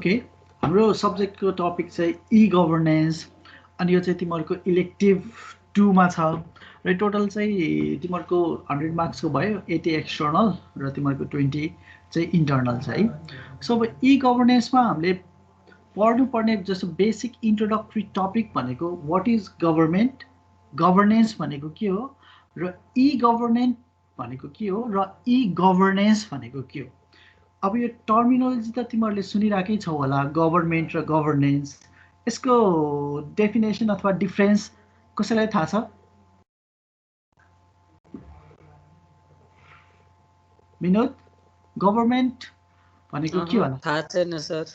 Okay, हाम्रो सब्जेक्टको topic चाहिँ ई गभर्नेन्स अनि यो चाहिँ तिमीहरूको इलेक्टिभ 2 मा छ र टोटल चाहिँ तिमीहरूको 100 मार्क्सको भयो, 80 एक्सटर्नल र तिमीहरूको 20 चाहिँ इन्टर्नल छ है। सो अब ई गभर्नेन्समा हामीले पढ्नुपर्ने जस्तो बेसिक इन्ट्रोडक्टरी टपिक भनेको वाट इज गभर्मेन्ट, गभर्नेन्स भनेको के हो र ई गभर्नेन्ट भनेको के हो र ई गभर्नेन्स भनेको के हो। अब यो टर्मिनोलोजी त तिमीहरूले सुनिराकै छौ होला, गभर्मेन्ट र गभर्नेन्स, यसको डेफिनेसन अथवा डिफ्रेन्स कसैलाई थाहा छ? विनोद, गभर्मेन्ट भनेको के होला? थाहा छैन सर।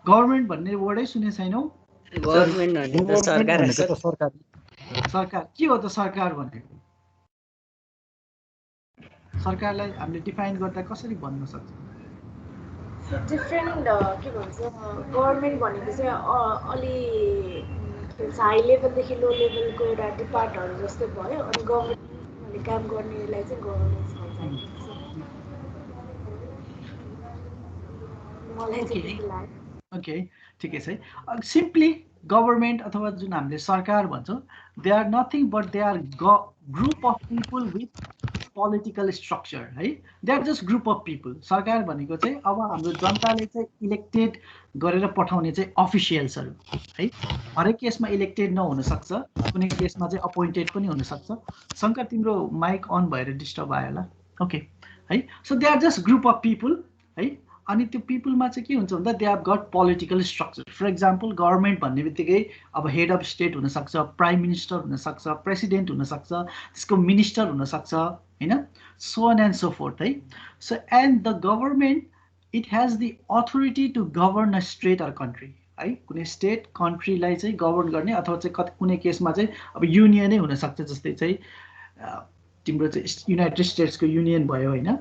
गभर्मेन्ट भन्ने वर्डै सुने छैनौ? गभर्मेन्ट भनेको सरकार हो सर। सरकार के हो त सरकार भनेको? सरकारलाई हामीले डिफाइन गर्दा कसरी भन्न सक्छौँ? डिफ्रेन्ट के भन्छ गभर्मेन्ट भनेको चाहिँ अलि हाई लेभलदेखि लो लेभलको एउटा डिपार्टहरू जस्तै भयो, अनि गभर्मेन्टले काम गर्नेलाई चाहिँ गभर्नेन्स भन्छ। मलाई चाहिँ त्यस्तो लाग्छ। ओके, ठिकै छ है। सिम्पली गभर्मेन्ट अथवा जुन हामीले सरकार भन्छौँ, they are nothing but they are group of people with political structure है। They are just group of people. सरकार भनेको चाहिँ अब हाम्रो जनताले चाहिँ इलेक्टेड गरेर पठाउने चाहिँ अफिसियल्सहरू है। हरेक केसमा इलेक्टेड नहुनसक्छ, कुनै केसमा चाहिँ अपोइन्टेड पनि हुनसक्छ। शङ्कर, तिम्रो माइक अन भएर डिस्टर्ब आयो होला। ओके है। So they are just group of people है। अनि त्यो पिपलमा चाहिँ के हुन्छ भन्दा they have got political structure. For example government भन्ने बित्तिकै अब हेड अफ स्टेट हुनसक्छ, प्राइम मिनिस्टर हुनसक्छ, प्रेसिडेन्ट हुनसक्छ, त्यसको मिनिस्टर हुनसक्छ होइन, so on and so forth है। So and the government it has the authority to govern a state or country है। कुनै स्टेट कन्ट्रीलाई चाहिँ गभर्न गर्ने अथवा चाहिँ कुनै केसमा चाहिँ अब युनियनै हुनसक्छ, जस्तै चाहिँ तिम्रो चाहिँ युनाइटेड स्टेट्सको युनियन भयो होइन।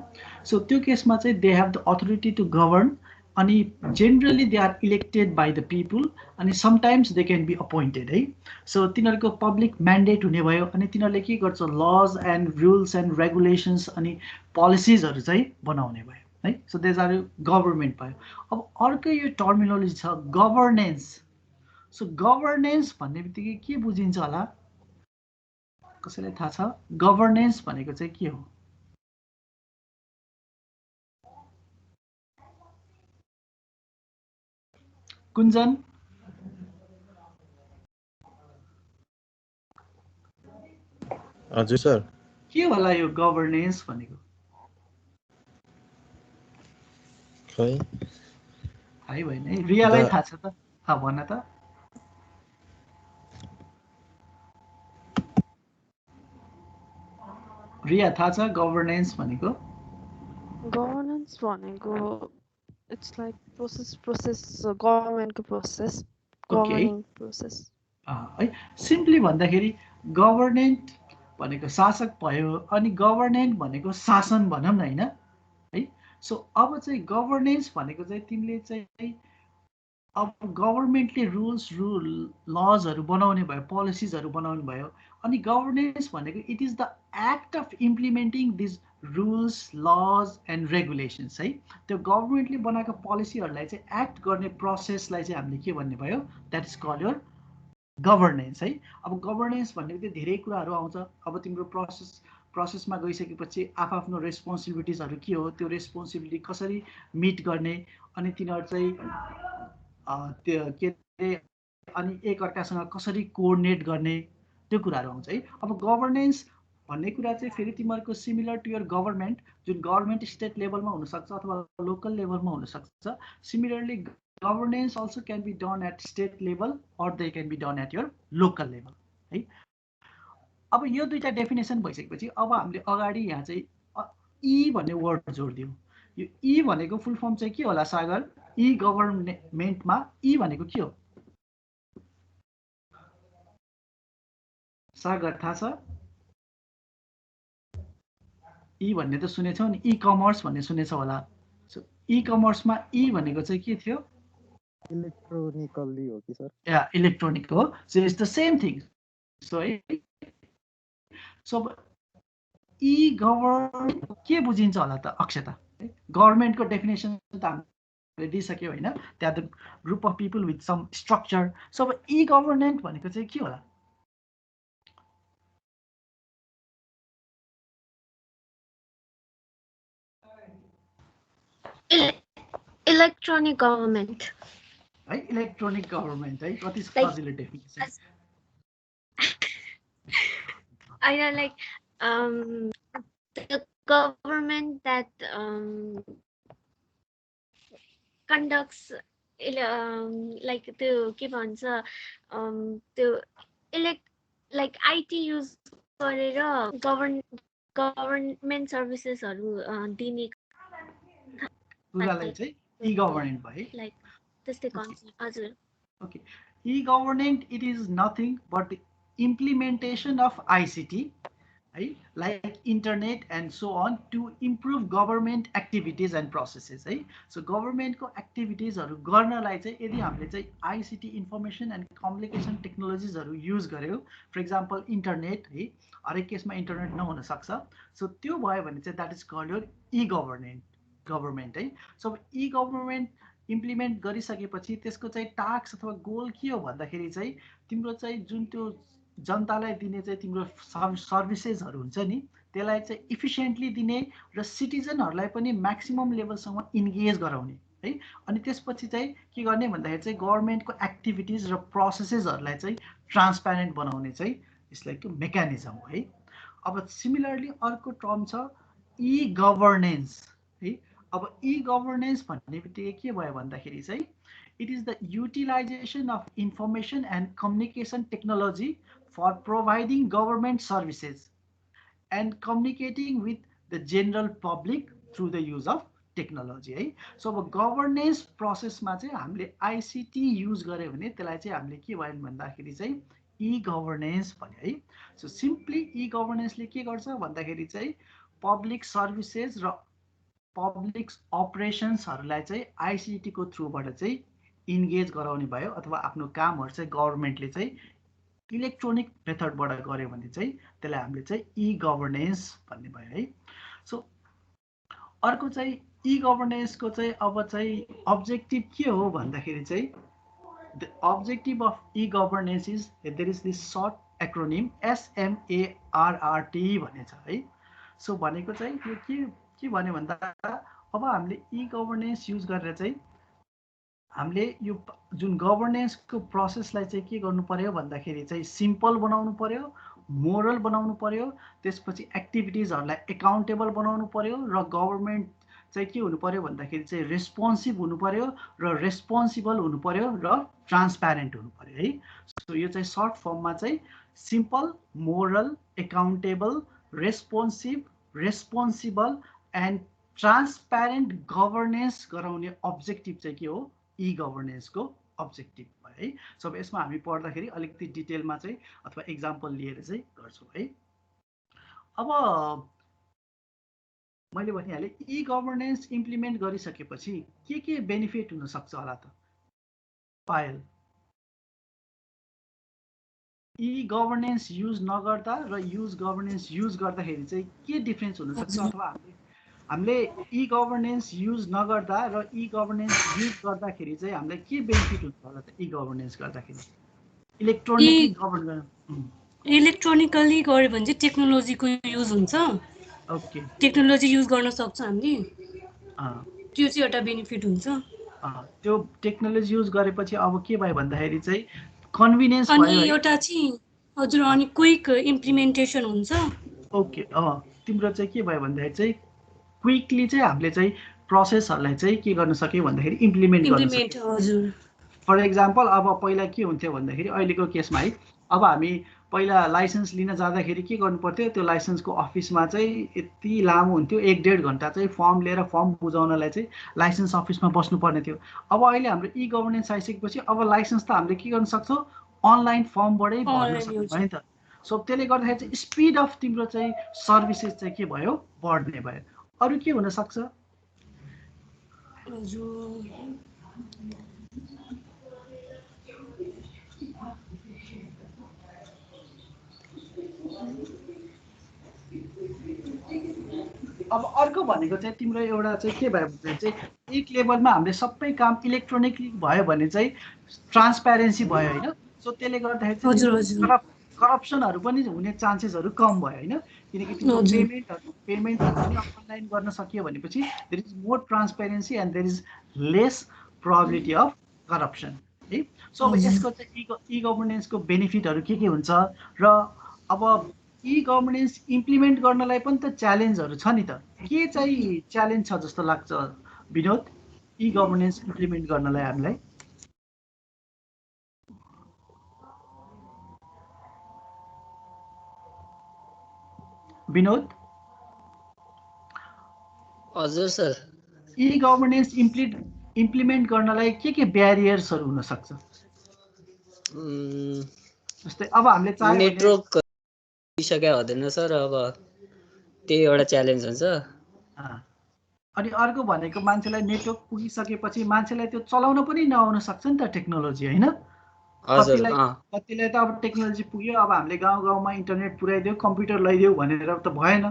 सो त्यो केसमा चाहिँ they have the authority to govern, अनि generally they are elected by the people, अनि sometimes they can be appointed है। सो तिनीहरूको पब्लिक म्यान्डेट हुने भयो, अनि तिनीहरूले के गर्छ, laws and rules and regulations अनि पोलिसिजहरू चाहिँ बनाउने भयो है। सो देज आर गभर्मेन्ट भयो। अब अर्को यो टर्मिनोलोजी छ गभर्नेन्स। सो गभर्नेन्स भन्ने बित्तिकै के बुझिन्छ होला, कसैलाई थाहा छ? गभर्नेन्स भनेको चाहिँ के हो? कुञ्जन, हजुर सर, के होला यो गभर्नेन्स भनेको? खै थाहै भएन है। रियालाई थाहा छ त? भन त। रिया थाहा छ गभर्नेन्स भनेको? गभर्नेन्स भनेको इट्स लाइक प्रोसेस गभर्नमेन्टको प्रोसेस, गभर्निङ प्रोसेस है। सिम्पली भन्दाखेरि गभर्नेन्ट भनेको शासक भयो, अनि गभर्नेन्ट भनेको शासन भनौँ न होइन है। सो अब चाहिँ गभर्नेन्स भनेको चाहिँ तिमीले चाहिँ अब गभर्मेन्टले लजहरू बनाउने भयो, पोलिसिजहरू बनाउने भयो, अनि गभर्नेन्स भनेको it is the act of implementing this rules laws and regulations है। त्यो गभर्मेन्टले बनाएको पोलिसीहरूलाई चाहिँ एक्ट गर्ने प्रोसेसलाई चाहिँ हामीले के भन्ने भयो, that is called your governance है। अब गभर्नेन्स भनेको चाहिँ धेरै कुराहरू आउँछ। अब तिम्रो प्रोसेसमा गइसकेपछि आफ्नो रेस्पोन्सिबिलिटिजहरू के हो, त्यो रेस्पोन्सिबिलिटी कसरी मिट गर्ने, अनि तिनीहरू चाहिँ त्यो के अरे अनि एकअर्कासँग कसरी कोअर्डिनेट गर्ने, त्यो कुराहरू आउँछ है। अब गभर्नेन्स भन्ने कुरा चाहिँ फेरि तिमीहरूको सिमिलर टु यर गभर्मेन्ट, जुन गभर्मेन्ट स्टेट लेभलमा हुनसक्छ अथवा लोकल लेभलमा हुनसक्छ। Similarly governance also can be done at state level or they can be done at your local level है। अब यो दुईवटा डेफिनेसन भइसकेपछि अब हामीले अगाडि यहाँ चाहिँ ई भन्ने वर्ड जोडिदिउँ। यो ई भनेको फुल फर्म चाहिँ के होला सागर? ई गभर्मेन्टमा ई भनेको के हो सागर, थाहा छ? ई भन्ने त सुनेछौ नि, ई कमर्स भन्ने सुनेछौ होला। सो ई कमर्समा ई भनेको चाहिँ के थियो? इलेक्ट्रोनिकली हो कि सर? या इलेक्ट्रोनिक हो। So it's the same thing. So है, सो ई गभर्न के बुझिन्छ होला त अक्षता? गभर्मेन्टको डेफिनेसन त दिइसक्यो होइन त्यहाँ the group of people with some structure so अब ई गभर्नेन्ट भनेको चाहिँ के होला Electronic government. है इलेक्ट्रोनिक गभर्मेन्ट है कति सजिलो definition I know, like the government that conducts like the के भन्छ त्यो like IT use गरेर government servicesहरू दिने कुरालाई चाहिँ ई गभर्नेन्ट भयो like त्यस्तै कन्सेप्ट हजुर Okay, e-government it is nothing but the implementation of ICT, right? Like internet and so on to improve government activities and processes, right? So government को activities हरु गर्नलाई चाहिँ यदि हामीले चाहिँ ICT information and communication technologies हरु use गर्यो, for example internet है, हरेक केसमा internet नहुन सक्छ, so त्यो भयो भने चाहिँ that is called your e-government है. So e-government इम्प्लिमेन्ट गरिसकेपछि त्यसको चाहिँ टास्क अथवा गोल के हो भन्दाखेरि चाहिँ तिम्रो चाहिँ जुन त्यो जनतालाई दिने चाहिँ तिम्रो सर्भिसेसहरू हुन्छ नि त्यसलाई चाहिँ इफिसिएन्टली दिने र सिटिजनहरूलाई पनि म्याक्सिमम लेभलसम्म इन्गेज गराउने है अनि त्यसपछि चाहिँ के गर्ने भन्दाखेरि चाहिँ गभर्नमेन्टको एक्टिभिटिज र प्रोसेसेसहरूलाई चाहिँ ट्रान्सप्यारेन्ट बनाउने चाहिँ यसलाई त्यो मेकानिजम हो है अब सिमिलरली अर्को टर्म छ ई गभर्नेन्स है अब ई गभर्नेन्स भन्ने बित्तिकै के भयो भन्दाखेरि चाहिँ it is the utilisation of information and communication technology for providing government services and communicating with the general public through the use of technology है सो अब गभर्नेन्स प्रोसेसमा चाहिँ हामीले आइसिटी युज गऱ्यो भने त्यसलाई चाहिँ हामीले के भयो भन्दाखेरि चाहिँ ई गभर्नेन्स भन्यो है सो सिम्पली ई गभर्नेन्सले के गर्छ भन्दाखेरि चाहिँ पब्लिक सर्भिसेस र पब्लिक अपरेसन्सहरूलाई चाहिँ आइसिटीको थ्रुबाट चाहिँ इन्गेज गराउने भयो अथवा आफ्नो कामहरू चाहिँ गभर्मेन्टले चाहिँ इलेक्ट्रोनिक मेथडबाट गर्यो भने चाहिँ त्यसलाई हामीले चाहिँ ई गभर्नेन्स भन्ने भयो है सो अर्को चाहिँ ई गभर्नेन्सको चाहिँ अब चाहिँ अब्जेक्टिभ के हो भन्दाखेरि चाहिँ the objective of e governance is there is this short acronym SMARRT भन्ने छ है सो भनेको चाहिँ यो के भन्यो भन्दा अब हामीले ई गभर्नेन्स युज गरेर चाहिँ हामीले यो जुन गभर्नेन्सको प्रोसेसलाई चाहिँ के गर्नु पर्यो भन्दाखेरि चाहिँ सिम्पल बनाउनु पर्यो मोरल बनाउनु पर्यो त्यसपछि एक्टिभिटिजहरूलाई एकाउन्टेबल बनाउनु पर्यो र गभर्मेन्ट चाहिँ के हुनु पर्यो भन्दाखेरि चाहिँ रेस्पोन्सिभ हुनु पर्यो र रेस्पोन्सिबल हुनु पर्यो र ट्रान्सप्यारेन्ट हुनु पर्यो है सो यो चाहिँ सर्ट फर्ममा चाहिँ simple moral accountable responsible and transparent governance गराउने अब्जेक्टिभ चाहिँ के हो ई गभर्नेन्सको अब्जेक्टिभ भयो है सो यसमा हामी पढ्दाखेरि अलिकति डिटेलमा चाहिँ अथवा इक्जाम्पल लिएर चाहिँ गर्छौँ है अब मैले भनिहालेँ ई गभर्नेन्स इम्प्लिमेन्ट गरिसकेपछि के बेनिफिट हुनसक्छ होला त पायल ई गभर्नेन्स युज नगर्दा र गभर्नेन्स युज गर्दाखेरि चाहिँ के डिफ्रेन्स हुनसक्छ अथवा हामीले ई गभर्नेन्स युज नगर्दा र ई गभर्नेन्स युज गर्दाखेरि चाहिँ हामीलाई के बेनिफिट हुन्छ होला त ई गभर्नेन्स गर्दाखेरि इलेक्ट्रोनिकली गभर्न गर्न इलेक्ट्रोनिकली गऱ्यो भने चाहिँ टेक्नोलोजीको युज हुन्छ ओके टेक्नोलोजी युज गर्न सक्छ हामीले त्यो चाहिँ एउटा बेनिफिट हुन्छ त्यो टेक्नोलोजी युज गरेपछि अब के भयो भन्दाखेरि चाहिँ कन्भिनियन्स अनि एउटा चाहिँ हजुर अनि क्विक इम्प्लिमेन्टेसन हुन्छ ओके तिम्रो चाहिँ के भयो भन्दाखेरि चाहिँ क्विकली चाहिँ हामीले चाहिँ प्रोसेसहरूलाई चाहिँ के गर्न सक्यो भन्दाखेरि इम्प्लिमेन्ट गर्न सक्यो हजुर फर एक्जाम्पल अब पहिला के हुन्थ्यो भन्दाखेरि अहिलेको केसमा है अब हामी पहिला लाइसेन्स लिन जाँदाखेरि के गर्नु पर्थ्यो त्यो लाइसेन्सको अफिसमा चाहिँ यति लामो हुन्थ्यो 1-1.5 घन्टा चाहिँ फर्म लिएर फर्म बुझाउनलाई चाहिँ लाइसेन्स अफिसमा बस्नुपर्ने थियो अब अहिले हाम्रो ई गभर्नेन्स आइसकेपछि अब लाइसेन्स त हामीले के गर्न सक्छौँ अनलाइन फर्मबाटै भर्न सक्छौँ है त सो त्यसले गर्दाखेरि चाहिँ स्पिड अफ तिम्रो चाहिँ सर्भिसेस चाहिँ के भयो बढ्ने भयो अरू के हुन सक्छ अब अर्को भनेको चाहिँ तिम्रो एउटा चाहिँ के भयो भने चाहिँ एक लेभलमा हामीले सबै काम इलेक्ट्रोनिकली भयो भने चाहिँ ट्रान्सप्यारेन्सी भयो होइन। सो त्यसले गर्दाखेरि चाहिँ करप्सनहरू पनि हुने चान्सेसहरू कम भयो होइन, किनकि तिम्रो पेमेन्टहरू पनि अनलाइन गर्न सकियो भनेपछि there is more transparency and there is less probability of corruption है। सो अब यसको चाहिँ ई गभर्नेन्सको बेनिफिटहरू के हुन्छ र अब ई गभर्नेन्स इम्प्लिमेन्ट गर्नलाई पनि त च्यालेन्जहरू छ नि त, के चाहिँ च्यालेन्ज छ जस्तो लाग्छ विनोद ई गभर्नेन्स इम्प्लिमेन्ट गर्नलाई हामीलाई? विनोद? हजुर सर। ई गभर्नेन्स इम्प्लिमेन्ट गर्नलाई के ब्यारियर्सहरू हुन सक्छ? जस्तै अब हामीले चाहे नेटवर्क पुगिसक्यो हुँदैन सर, अब त्यही एउटा च्यालेन्ज हुन्छ। अनि अर्को भनेको मान्छेलाई नेटवर्क पुगिसकेपछि मान्छेलाई त्यो चलाउन पनि नआउन सक्छ नि त टेक्नोलोजी होइन। कतिलाई त अब टेक्नोलोजी पुग्यो, अब हामीले गाउँ गाउँमा इन्टरनेट पुर्याइदियो, कम्प्युटर लैदियो भनेर त भएन,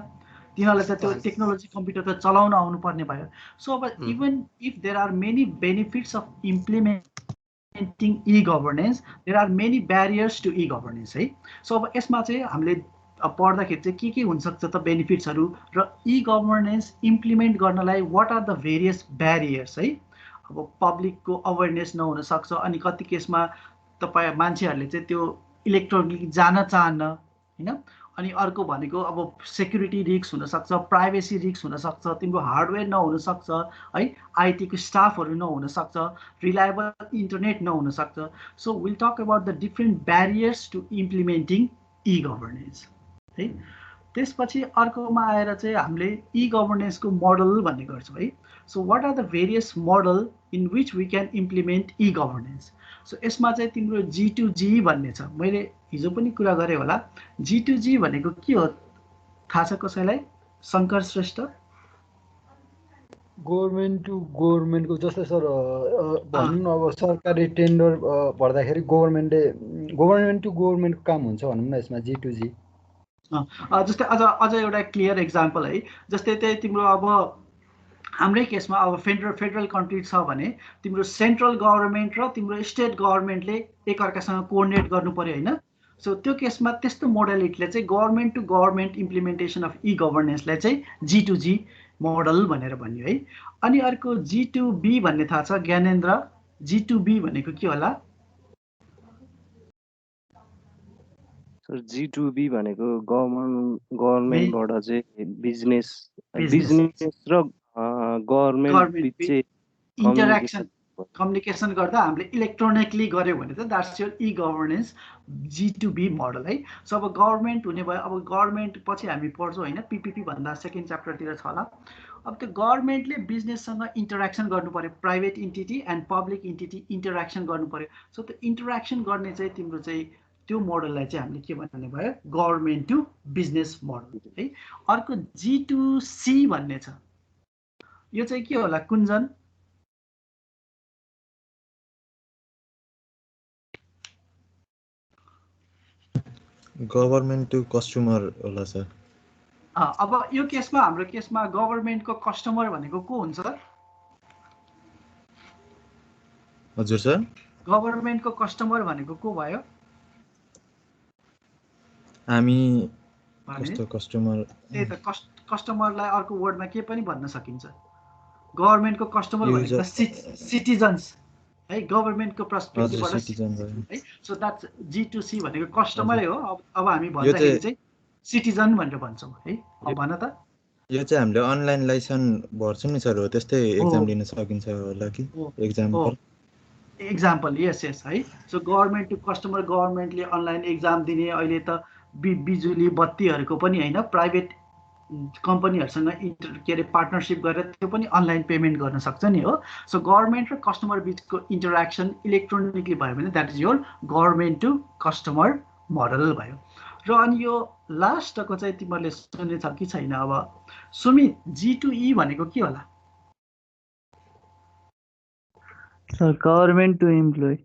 तिनीहरूलाई त त्यो टेक्नोलोजी कम्प्युटर त चलाउन आउनु पर्ने भयो। सो अब even if there are many benefits of implementing e governance, there are many barriers to e governance है। सो अब यसमा चाहिँ हामीले पढ्दाखेरि चाहिँ के हुनसक्छ त बेनिफिट्सहरू र ई गभर्नेन्स इम्प्लिमेन्ट गर्नलाई what are the various barriers है। अब पब्लिकको अवेरनेस नहुन सक्छ, अनि कति केसमा तपाईँ मान्छेहरूले चाहिँ त्यो इलेक्ट्रोनिक जान चाहन्न होइन। अनि अर्को भनेको अब सेक्युरिटी रिस्क हुनसक्छ, प्राइभेसी रिस्क हुनसक्छ, तिम्रो हार्डवेयर नहुनसक्छ है, आइटीको स्टाफहरू नहुनसक्छ, रिलायबल इन्टरनेट नहुनसक्छ। So will talk about the different barriers to implementing e governance है। त्यसपछि अर्कोमा आएर चाहिँ हामीले ई गभर्नेन्सको मोडल भन्ने गर्छौँ है। So what are the various model in which we can implement e governance. So यसमा चाहिँ तिम्रो G2G भन्ने छ, मैले हिजो पनि कुरा गरेँ होला। G2G भनेको के हो थाहा छ कसैलाई? शङ्कर श्रेष्ठ? गभर्मेन्ट टु गभर्मेन्टको जस्तै सर भनौँ न, अब सरकारी टेन्डर भर्दाखेरि गभर्मेन्ट टु गभर्मेन्टको काम हुन्छ भनौँ न यसमा G2G। जस्तै अझ एउटा क्लियर एक्जाम्पल है, जस्तै त्यही तिम्रो अब हाम्रै केसमा अब फेडरल कन्ट्री छ भने तिम्रो सेन्ट्रल गभर्मेन्ट र तिम्रो स्टेट गभर्मेन्टले एकअर्कासँग कोअर्डिनेट गर्नु पर्यो होइन। सो त्यो केसमा त्यस्तो मोडालिटीले चाहिँ government to government implementation of e गभर्नेन्सलाई चाहिँ G2G मोडल भनेर भन्यो है। अनि अर्को G2B भन्ने थाहा छ ज्ञानेन्द्र? G2B भनेको के होला? सर G2B भनेको गभर्मेन्टबाट चाहिँ बिजनेस र गभर्मेन्ट बिच इन्टरेक्सन कम्युनिकेसन गर्दा हामीले इलेक्ट्रोनिकली गऱ्यो भने त that's your E governance G2B model है। सो अब गभर्मेन्ट हुने भयो, अब गभर्मेन्ट पछि हामी पढ्छौँ होइन, PPP भन्दा सेकेन्ड च्याप्टरतिर छ होला। अब त्यो गभर्मेन्टले बिजनेससँग इन्टरेक्सन गर्नु पर्यो, private entity and public entity interaction गर्नु पर्यो। सो त्यो इन्टरेक्सन गर्ने चाहिँ तिम्रो चाहिँ त्यो मोडललाई चाहिँ हामीले के भन्ने भयो? गभर्मेन्ट टु बिजनेस मोडल है। अर्को G2C भन्ने छ, यो चाहिँ के होला कुञ्जन? गभर्मेन्ट टु कस्टमर होला सर। अब यो केसमा हाम्रो केसमा गभर्मेन्टको कस्टमर भनेको को हुन्छ? हजुर सर, गभर्मेन्टको कस्टमर भनेको को भयो? हामी कस्तो कस्टमर? त्यही त कस्टमरलाई अर्को वर्डमा के पनि भन्न सकिन्छ। गभर्मेन्टको कस्टमर भनेको सिटिजन्स है, गभर्मेन्टको पर्सपेक्टिभबाट है। सो द्याट्स G2C भनेको कस्टमरै हो। अब हामी भन्दाखेरि चाहिँ सिटिजन भनेर भन्छौँ है। अब भन त, यो चाहिँ हामीले अनलाइन लाइसेन्स भर्छौँ नि सर, हो त्यस्तै एक्जाम दिन सकिन्छ होला कि? एक्जाम्पल यस है। सो गभर्मेन्ट टु कस्टमर, गभर्मेन्टले अनलाइन एक्जाम दिने, अहिले त बिजुली बत्तीहरूको पनि होइन प्राइभेट कम्पनीहरूसँग के अरे पार्टनरसिप गरेर त्यो पनि अनलाइन पेमेन्ट गर्न सक्छ नि हो। सो गभर्मेन्ट र कस्टमर बिचको इन्टरेक्सन इलेक्ट्रोनिकली भयो भने that is your government to customer model भयो। र अनि यो लास्टको चाहिँ तिमीहरूले सुन्ने छ कि छैन? अब सुमित, G2E भनेको के होला? Sir government to employee.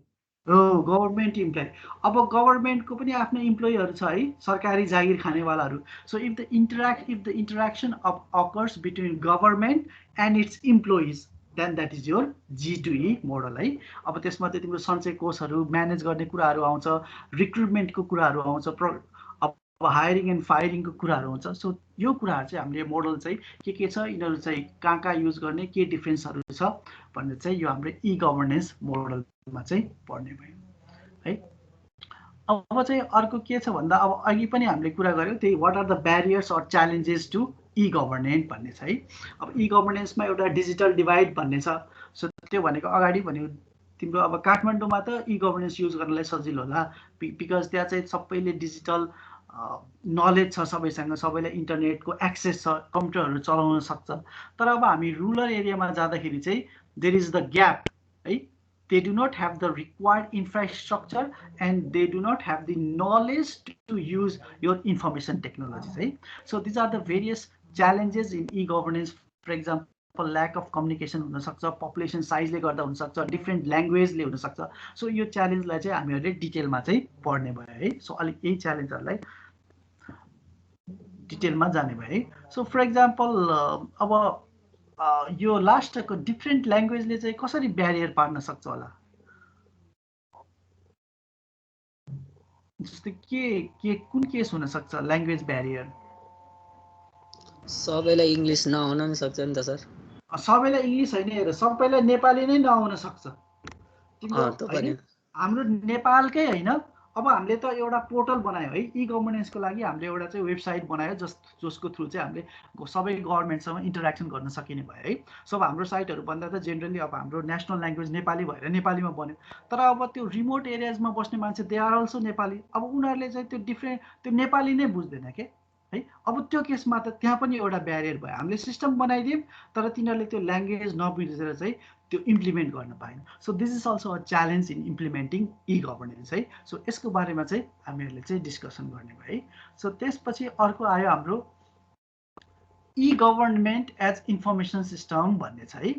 हो, गभर्मेन्ट इम्प्लोइ। अब गभर्मेन्टको पनि आफ्नो इम्प्लोइहरू छ है, सरकारी जागिर खानेवालाहरू। So if the interaction occurs between government and its employees then that is your G2E model है। अब त्यसमा चाहिँ तिम्रो सञ्चय कोषहरू म्यानेज गर्ने कुराहरू आउँछ, रिक्रुटमेन्टको कुराहरू आउँछ, अब हायरिङ एन्ड फायरिङको कुराहरू हुन्छ। सो यो कुराहरू चाहिँ हामीले मोडल चाहिँ के छ, यिनीहरू चाहिँ कहाँ युज गर्ने, के डिफ्रेन्सहरू छ भन्ने चाहिँ यो हाम्रो ई गभर्नेन्स मोडलमा चाहिँ पढ्ने भयो है। अब चाहिँ अर्को के छ भन्दा, अब अघि पनि हामीले कुरा गऱ्यौँ त्यही what are the barriers or challenges to e governance भन्ने छ है। अब ई गभर्नेन्समा एउटा डिजिटल डिभाइड भन्ने छ। सो त्यो भनेको अगाडि भनेको तिम्रो अब काठमाडौँमा त ई गभर्नेन्स युज गर्नलाई सजिलो होला, बिकज त्यहाँ चाहिँ सबैले डिजिटल नलेज छ, सबैसँग सबैलाई इन्टरनेटको एक्सेस छ, कम्प्युटरहरू चलाउन सक्छ। तर अब हामी रुरल एरियामा जाँदाखेरि चाहिँ देयर इज द ग्याप है। They do not have the required infrastructure and they do not have the knowledge to use your information technologies. Right? So these are the various challenges in e-governance. For example, lack of communication हुन सक्छ, population size ले गर्दा हुन सक्छ, different language ले हुन सक्छ। So यो challenge लाई चाहिँ हामीहरूले डिटेलमा चाहिँ पढ्ने भयो है। So अलिक यही challengeहरूलाई डिटेलमा जाने भयो है। So for example, अब यो लास्टको डिफ्रेन्ट ल्याङ्ग्वेजले चाहिँ कसरी ब्यारियर पार्न सक्छ होला? जस्तै के कुन केस हुन सक्छ ल्याङ्ग्वेज ब्यारियर? सबैलाई इङ्ग्लिस नआउन नि सक्छ नि त सर। सबैलाई इङ्ग्लिस होइन, हेर सबैलाई नेपाली नै नआउन सक्छ। हाम्रो नेपालकै होइन, अब हामीले त एउटा पोर्टल बनायो है ई गभर्नेन्सको लागि। हामीले एउटा चाहिँ वेबसाइट बनायो जसको थ्रु चाहिँ हामीले सबै गभर्मेन्टसँग इन्टरेक्सन गर्न सकिने भयो है। सो अब हाम्रो साइटहरू भन्दा त जेनरली अब हाम्रो नेसनल ल्याङ्ग्वेज नेपाली भएर नेपालीमा बन्यो। तर अब त्यो रिमोट एरियाजमा बस्ने मान्छे दे आर अल्सो नेपाली। अब उनीहरूले चाहिँ त्यो नेपाली नै बुझ्दैन के है। अब त्यो केसमा त त्यहाँ पनि एउटा ब्यारियर भयो। हामीले सिस्टम बनाइदियौँ तर तिनीहरूले त्यो ल्याङ्ग्वेज नबुझेर चाहिँ त्यो इम्प्लिमेन्ट गर्न पाएन। So this is also a challenge in implementing e governance है। सो यसको बारेमा चाहिँ हामीहरूले चाहिँ डिस्कसन गर्ने भयो है। सो त्यसपछि अर्को आयो हाम्रो ई गभर्नमेन्ट एज इन्फर्मेसन सिस्टम भन्ने छ है।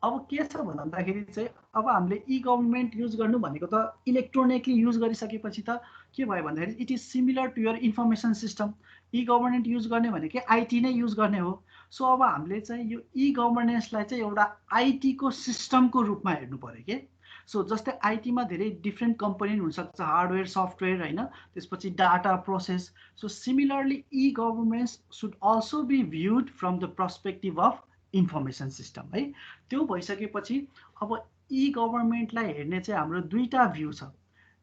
अब के छ भन्दाखेरि चाहिँ अब हामीले ई गभर्नमेन्ट युज गर्नु भनेको त इलेक्ट्रोनिकली युज गरिसकेपछि त के भयो भन्दाखेरि it is similar to your information system. E government use गर्ने भनेकै आइटी नै युज गर्ने हो। सो अब हामीले चाहिँ यो ई गभर्नेन्सलाई चाहिँ एउटा आइटीको सिस्टमको रूपमा हेर्नु पर्यो के। सो जस्तै आइटीमा धेरै डिफ्रेन्ट कम्पोनेन्ट हुनसक्छ, हार्डवेयर सफ्टवेयर होइन, त्यसपछि data process. So similarly e governance should also be viewed from the perspective of information system है। त्यो भइसकेपछि अब ई गभर्मेन्टलाई हेर्ने चाहिँ हाम्रो दुईटा भ्यू छ।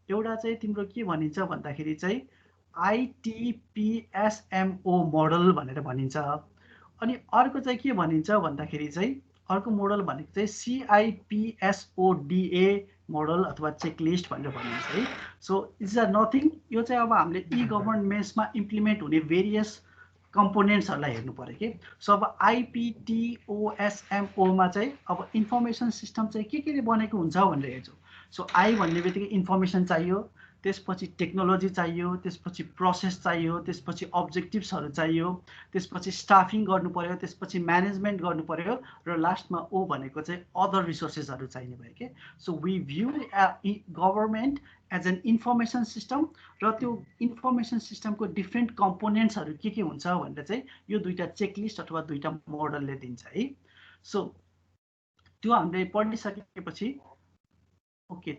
एउटा चाहिँ तिम्रो के भनिन्छ भन्दाखेरि चाहिँ ITPSMO मोडल भनेर भनिन्छ, अनि अर्को चाहिँ के भनिन्छ भन्दाखेरि चाहिँ अर्को मोडल भनेको चाहिँ CIPSODA मोडल अथवा चेकलिस्ट भनेर भनिन्छ है। सो इट्स आर नथिङ, यो चाहिँ अब हामीले ई गभर्नेन्समा इम्प्लिमेन्ट हुने भेरियस कम्पोनेन्ट्सहरूलाई हेर्नु पर्यो कि। सो अब IPTOSMOमा चाहिँ अब इन्फर्मेसन सिस्टम चाहिँ के बनेको हुन्छ भनेर हेर्छौँ। सो आई भन्ने बित्तिकै इन्फर्मेसन चाहियो, त्यसपछि टेक्नोलोजी चाहियो, त्यसपछि प्रोसेस चाहियो, त्यसपछि अब्जेक्टिभ्सहरू चाहियो, त्यसपछि स्टाफिङ गर्नु पर्यो, त्यसपछि म्यानेजमेन्ट गर्नु पर्यो, र लास्टमा ओ भनेको चाहिँ अदर रिसोर्सेसहरू चाहिने भयो कि। So we view government as an information system, र त्यो इन्फर्मेसन सिस्टमको डिफ्रेन्ट कम्पोनेन्ट्सहरू के हुन्छ भनेर चाहिँ यो दुईवटा चेकलिस्ट अथवा दुईवटा मोडलले दिन्छ है। सो त्यो हामीले पढिसकेपछि ओके,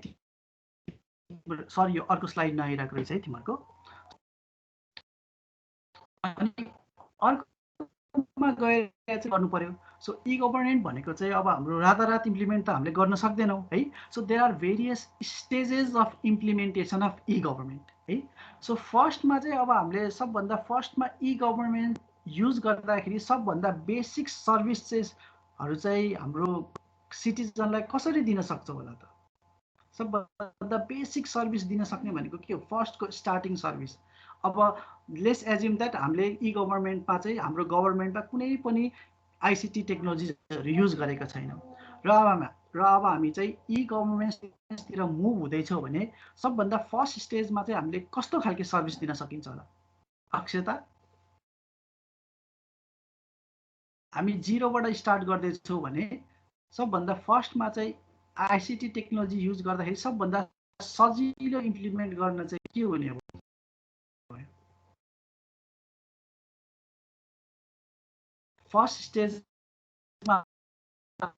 सरी यो अर्को स्लाइड नआइरहेको रहेछ है तिमीहरूको। अनि अर्कोमा गएर चाहिँ गर्नु पर्यो। सो ई गभर्नेन्ट भनेको चाहिँ अब हाम्रो रातारात इम्प्लिमेन्ट त हामीले गर्न सक्दैनौँ है। So there are various stages of implementation of e government है। सो फर्स्टमा चाहिँ अब हामीले सबभन्दा फर्स्टमा ई गभर्नेन्ट युज गर्दाखेरि सबभन्दा बेसिक सर्भिसेसहरू चाहिँ हाम्रो सिटिजनलाई कसरी दिन सक्छ होला त? सबभन्दा बेसिक सर्भिस दिन सक्ने भनेको के हो? फर्स्टको स्टार्टिङ सर्भिस। अब लेट्स एज्युम द्याट हामीले ई गभर्मेन्टमा चाहिँ हाम्रो गभर्मेन्टमा कुनै पनि आइसिटी टेक्नोलोजीहरू युज गरेका छैनौँ, र अब हामी चाहिँ ई गभर्मेन्टतिर मुभ हुँदैछौँ भने सबभन्दा फर्स्ट स्टेजमा चाहिँ हामीले कस्तो खालको सर्भिस दिन सकिन्छ होला? अक्षता, हामी जिरोबाट स्टार्ट गर्दैछौँ भने सबभन्दा फर्स्टमा चाहिँ आइसिटी टेक्नोलोजी युज गर्दाखेरि सबभन्दा सजिलो इम्प्लिमेन्ट गर्न चाहिँ के हुने हो? फर्स्ट स्टेजमा विनोद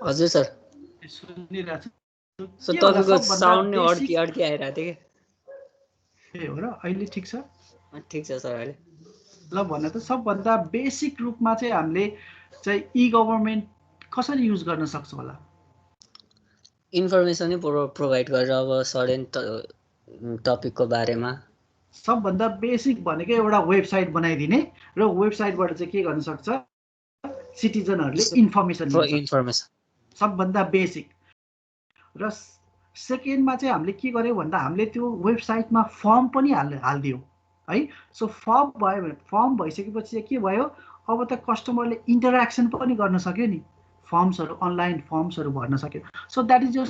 हजुर सर सुनिरहेछ सर तपाईँको साउन्ड नै अड्की आइरहेको थियो के हो र अहिले ठिक छ ठिक छ सर अहिले ल भन त सबभन्दा बेसिक रूपमा चाहिँ हामीले चाहिँ ई गभर्नमेन्ट कसरी युज गर्न सक्छौँ होला इन्फर्मेसन नै प्रोभाइड गरेर अब सडन टपिकको बारेमा सबभन्दा बेसिक भनेको एउटा वेबसाइट बनाइदिने र वेबसाइटबाट चाहिँ के गर्न सक्छ सिटिजनहरूले इन्फर्मेसन सबभन्दा बेसिक र सेकेन्डमा चाहिँ हामीले के गर्यौँ भन्दा हामीले त्यो वेबसाइटमा फर्म पनि हालिदियौँ है सो फर्म भयो भने फर्म भइसकेपछि चाहिँ के भयो अब त कस्टमरले इन्टरेक्सन पनि गर्न सक्यो नि फर्म्सहरू अनलाइन फर्म्सहरू भर्न सक्यो सो द्याट इज यो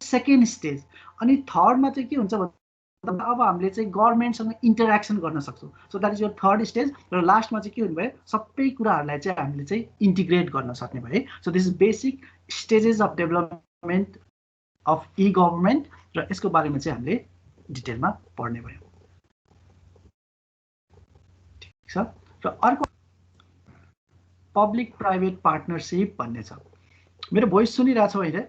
सेकेन्ड स्टेज अनि थर्डमा चाहिँ के हुन्छ भन्दा अब हामीले चाहिँ गभर्मेन्टसँग इन्टरेक्सन गर्न सक्छौँ सो द्याट इज यो थर्ड स्टेज र लास्टमा चाहिँ के हुनुभयो सबै कुराहरूलाई चाहिँ हामीले चाहिँ इन्टिग्रेट गर्न सक्ने भयो so this is basic stages of development of e government र यसको बारेमा चाहिँ हामीले डिटेलमा पढ्ने भयो ठिक छ र अर्को पब्लिक प्राइभेट पार्टनरसिप भन्ने छ मेरो भोइस सुनिरहेछ होइन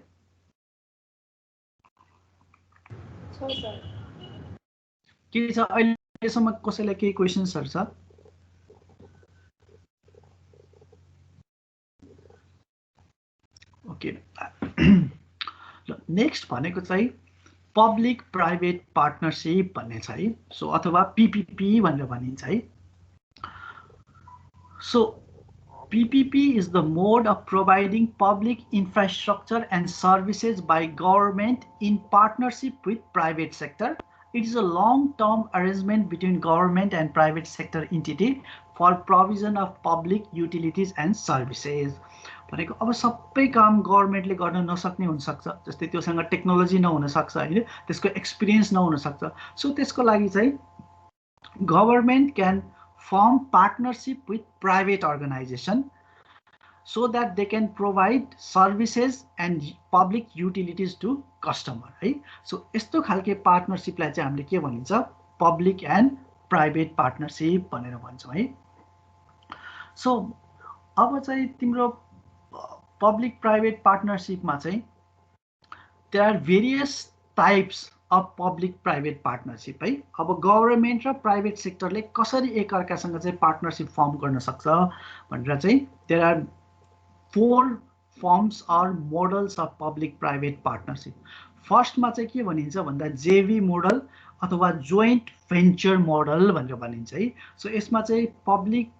के छ अहिलेसम्म कसैलाई केही क्वेसन्सहरू छ ओके नेक्स्ट भनेको चाहिँ पब्लिक प्राइभेट पार्टनरसिप भन्ने छ है सो अथवा पीपीपी भनेर भनिन्छ है so PPP is the mode of providing public infrastructure and services by government in partnership with private sector. It is a long-term arrangement between government and private sector entity for provision of public utilities and services. भनेको अब सबै काम गभर्नमेन्टले गर्न नसक्ने हुनसक्छ जस्तै त्योसँग technology नहुन सक्छ हैन त्यसको एक्सपिरियन्स नहुन सक्छ सो त्यसको लागि चाहिँ government can form partnership with private organization so that they can provide services and public utilities to customer है so यस्तो खालके पार्टनरशिपलाई चाहिँ हामीले के भनिन्छ पब्लिक एन्ड प्राइभेट पार्टनरशिप भनेर भन्छौँ है सो अब चाहिँ तिम्रो पब्लिक प्राइभेट पार्टनरशिपमा चाहिँ there are various types of public private partnership है अब गभर्नमेन्ट र प्राइभेट सेक्टरले कसरी एकअर्कासँग चाहिँ पार्टनरशिप फर्म गर्न सक्छ भनेर चाहिँ there are 4 forms or models of public private partnership फर्स्टमा चाहिँ के भनिन्छ भन्दा जेभी मोडल अथवा जोइन्ट भेन्चर मोडल भनेर भनिन्छ है सो यसमा चाहिँ पब्लिक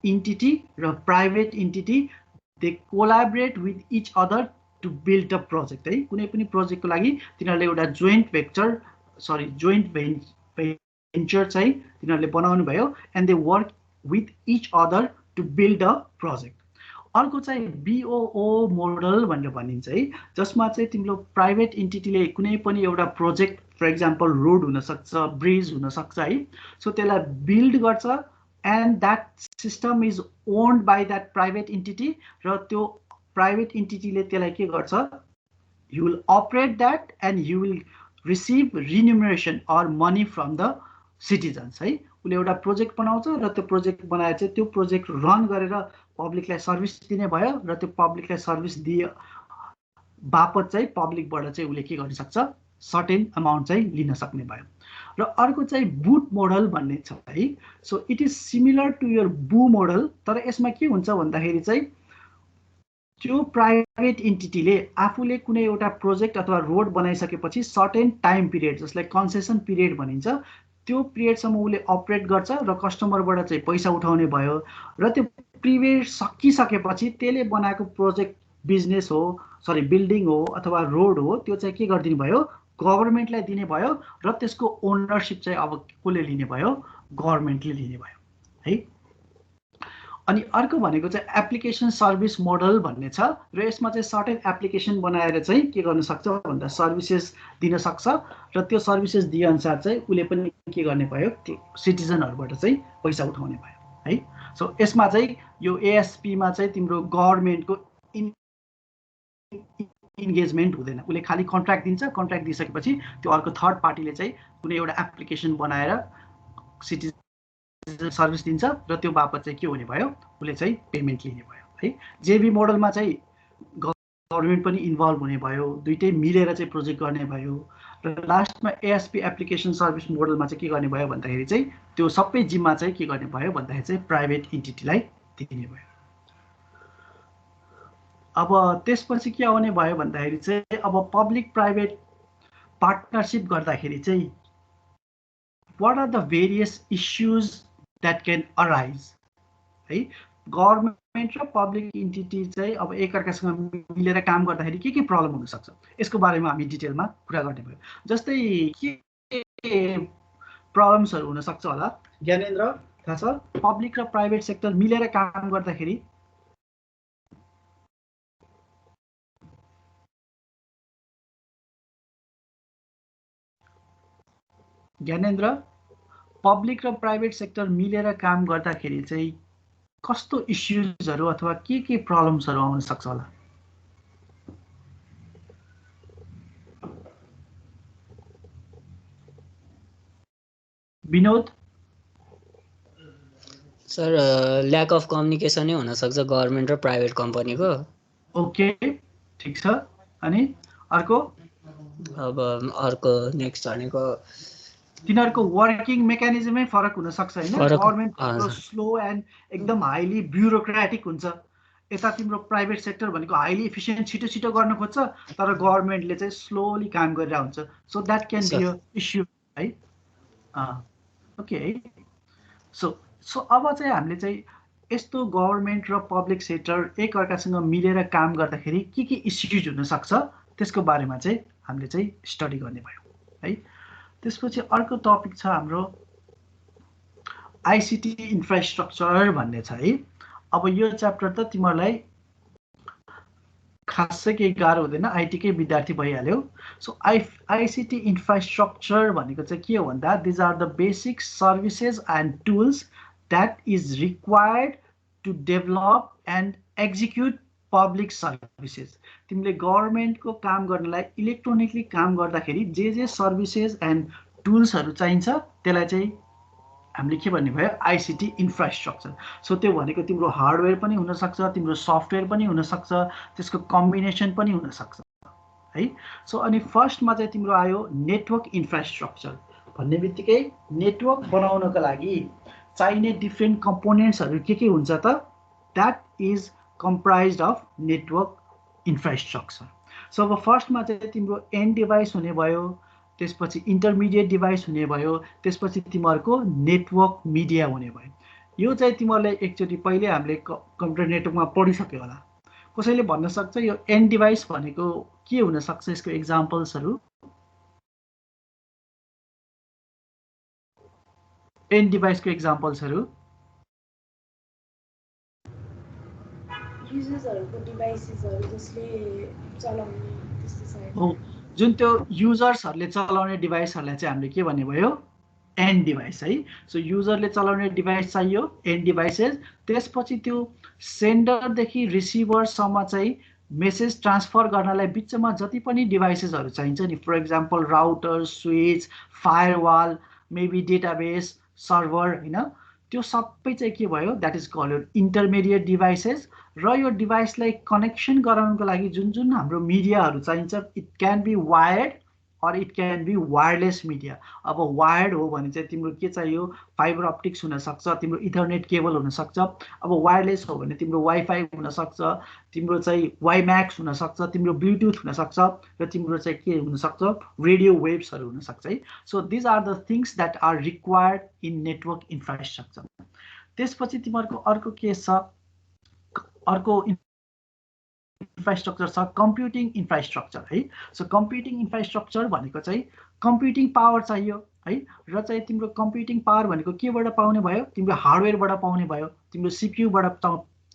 इन्टिटी र private entity they collaborate with each other to build a project है कुनै पनि प्रोजेक्टको लागि तिनीहरूले एउटा जोइन्ट भेन्चर चाहिँ तिनीहरूले बनाउनु भयो and they work with each other to build a project अर्को चाहिँ बीओओ मोडल भनेर भनिन्छ है जसमा चाहिँ तिम्रो प्राइभेट इन्टिटीले कुनै पनि एउटा प्रोजेक्ट फर एक्जाम्पल रोड हुन सक्छ ब्रिज हुन सक्छ है सो त्यसलाई बिल्ड गर्छ and that system is owned by that private entity र त्यो प्राइभेट इन्टिटीले त्यसलाई के गर्छ you will operate that and you will receive remuneration or money from the citizens है उसले एउटा प्रोजेक्ट बनाउँछ र त्यो प्रोजेक्ट बनाएर चाहिँ त्यो प्रोजेक्ट रन गरेर पब्लिकलाई सर्भिस दिने भयो र त्यो पब्लिकलाई सर्भिस दिए बापत चाहिँ पब्लिकबाट चाहिँ उसले के गर्न सक्छ सर्टेन अमाउन्ट चाहिँ लिन सक्ने भयो र अर्को चाहिँ बुट मोडल भन्ने छ है so it is similar to your बु मोडल तर यसमा के हुन्छ भन्दाखेरि चाहिँ त्यो प्राइभेट इन्टिटीले आफूले कुनै एउटा प्रोजेक्ट अथवा रोड बनाइसकेपछि सर्टेन टाइम पिरियड जसलाई कन्सेसन पिरियड भनिन्छ त्यो पिरियडसम्म उसले अपरेट गर्छ र कस्टमरबाट चाहिँ पैसा उठाउने भयो र त्यो पिरियड सकिसकेपछि त्यसले बनाएको प्रोजेक्ट बिजनेस हो बिल्डिङ हो अथवा रोड हो त्यो चाहिँ के गरिदिनु भयो गभर्नमेन्टलाई दिने भयो र त्यसको ओनरसिप चाहिँ अब कसले लिने भयो गभर्नमेन्टले लिने भयो है अनि अर्को भनेको चाहिँ एप्लिकेसन सर्भिस मोडल भन्ने छ र यसमा चाहिँ सर्टेन एप्लिकेसन बनाएर चाहिँ के गर्न सक्छ भन्दा सर्भिसेस दिन सक्छ र त्यो सर्भिसेस दिए अनुसार चाहिँ उसले पनि के गर्ने भयो त्यो सिटिजनहरुबाट चाहिँ पैसा उठाउने भयो है। सो यसमा चाहिँ यो ASP मा चाहिँ तिम्रो गभर्नमेन्टको इन्गेजमेन्ट हुँदैन, उसले खालि कन्ट्र्याक्ट दिन्छ, कन्ट्र्याक्ट दिइसकेपछि त्यो अर्को थर्ड पार्टीले चाहिँ कुनै एउटा एप्लिकेसन बनाएर सिटिजन सर्भिस दिन्छ र त्यो बापत चाहिँ के हुने भयो, उसले चाहिँ पेमेन्ट लिने भयो है। JV मोडलमा चाहिँ गभर्नमेन्ट पनि इन्भल्भ हुने भयो, दुइटै मिलेर चाहिँ प्रोजेक्ट गर्ने भयो र लास्टमा ASP एप्लिकेसन सर्भिस मोडलमा चाहिँ के गर्ने भयो भन्दाखेरि चाहिँ त्यो सबै जिम्मा चाहिँ के गर्ने भयो भन्दाखेरि चाहिँ प्राइभेट इन्टिटीलाई दिने भयो। अब त्यसपछि के आउने भयो भन्दाखेरि चाहिँ अब पब्लिक प्राइभेट पार्टनरसिप गर्दाखेरि चाहिँ what are the various issues that can arise है। गभर्नमेन्ट र पब्लिक इन्टिटी चाहिँ अब एकअर्कासँग मिलेर काम गर्दाखेरि के प्रब्लम हुन सक्छ यसको बारेमा हामी डिटेलमा कुरा गर्ने भयो। जस्तै के प्रब्लम्सहरू हुन सक्छ होला ज्ञानेन्द्र, थाहा छ? पब्लिक र प्राइभेट सेक्टर मिलेर काम गर्दाखेरि ज्ञानेन्द्र, पब्लिक र प्राइभेट सेक्टर मिलेर काम गर्दाखेरि चाहिँ कस्तो इस्युजहरू अथवा के प्रब्लम्सहरू आउन सक्छ होला? Vinod sir, lack of communication नै हुन सक्छ गभर्नमेन्ट र प्राइभेट कम्पनीको। ओके, ठीक छ। अनि अर्को? अब अर्को नेक्स्ट भनेको तिनीहरूको वर्किङ मेकानिजमै फरक हुन सक्छ हैन। गभर्नमेन्ट स्लो एन्ड एकदम हाइली ब्युरोक्रेटिक हुन्छ, यता तिम्रो प्राइभेट सेक्टर भनेको हाइली इफिसिएन्ट छिटो छिटो गर्न खोज्छ, तर गभर्नमेन्टले चाहिँ स्लोली काम गरेर हुन्छ। So that can be a issue है। ओके है। सो अब चाहिँ हामीले चाहिँ यस्तो गभर्नमेन्ट र पब्लिक सेक्टर एकअर्कासँग मिलेर काम गर्दाखेरि के इस्युज हुन सक्छ त्यसको बारेमा चाहिँ हामीले चाहिँ स्टडी गर्ने भयो है। त्यसपछि अर्को टपिक छ हाम्रो ICT इन्फ्रास्ट्रक्चर भन्ने छ है। अब यो च्याप्टर त तिमीहरूलाई खासै केही गाह्रो हुँदैन, आइटीकै विद्यार्थी भइहाल्यो। सो ICT इन्फ्रास्ट्रक्चर भनेको चाहिँ के हो भन्दा these are the basic services and tools that is required to develop and execute public services. तिमीले गभर्नमेन्टको काम गर्नलाई इलेक्ट्रोनिकली काम गर्दाखेरि जे सर्भिसेस एन्ड टुल्सहरू चाहिन्छ त्यसलाई चाहिँ हामीले के भन्ने भयो, ICT इन्फ्रास्ट्रक्चर। सो त्यो भनेको तिम्रो हार्डवेयर पनि हुनसक्छ, तिम्रो सफ्टवेयर पनि हुनसक्छ, त्यसको कम्बिनेसन पनि हुनसक्छ है। सो अनि फर्स्टमा चाहिँ तिम्रो आयो नेटवर्क इन्फ्रास्ट्रक्चर। भन्ने बित्तिकै नेटवर्क बनाउनको लागि चाहिने डिफ्रेन्ट कम्पोनेन्ट्सहरू के हुन्छ त, that is comprised of network infrastructure. So अब फर्स्टमा चाहिँ तिम्रो एन्ड डिभाइस हुने भयो, त्यसपछि इन्टरमिडिएट डिभाइस हुने भयो, त्यसपछि तिमीहरूको नेटवर्क मिडिया हुने भयो। यो चाहिँ तिमीहरूलाई एकचोटि पहिले हामीले कम्प्युटर नेटवर्कमा पढिसक्यो होला। कसैले भन्न सक्छ यो एन्ड डिभाइस भनेको के हुन सक्छ, यसको एक्जाम्पल्सहरू? एन्ड डिभाइसको एक्जाम्पल्सहरू जुन त्यो युजर्सहरूले चलाउने डिभाइसहरूलाई चाहिँ हामीले के भन्ने भयो, एन्ड डिभाइस है। सो युजरले चलाउने डिभाइस चाहियो एन्ड डिभाइसेस। त्यसपछि त्यो सेन्डरदेखि रिसिभरसम्म चाहिँ मेसेज ट्रान्सफर गर्नलाई बिचमा जति पनि डिभाइसेसहरू चाहिन्छ नि, for example router, switch, firewall, maybe database, server होइन, त्यो सबै चाहिँ के भयो, that is called intermediate devices. र यो डिभाइसलाई कनेक्सन गराउनको लागि जुन हाम्रो मिडियाहरू चाहिन्छ, it can be wired or it can be wireless media. अब वायर्ड हो भने चाहिँ तिम्रो के चाहियो, फाइबर अप्टिक्स हुनसक्छ, तिम्रो इथरनेट केबल हुनसक्छ। अब वायरलेस हो भने तिम्रो वाइफाई हुनसक्छ, तिम्रो चाहिँ वाइम्याक्स हुनसक्छ, तिम्रो ब्लुटुथ हुनसक्छ, र तिम्रो चाहिँ के हुनसक्छ, रेडियो वेभ्सहरू हुनसक्छ है। So these are the things that are required in network infrastructure. त्यसपछि तिमीहरूको अर्को के छ, अर्को इन्फ्रास्ट्रक्चर छ कम्प्युटिङ इन्फ्रास्ट्रक्चर है। सो कम्प्युटिङ इन्फ्रास्ट्रक्चर भनेको चाहिँ कम्प्युटिङ पावर चाहियो है, र चाहिँ तिम्रो कम्प्युटिङ पावर भनेको केबाट पाउने भयो, तिम्रो हार्डवेयरबाट पाउने भयो, तिम्रो सिपियुबाट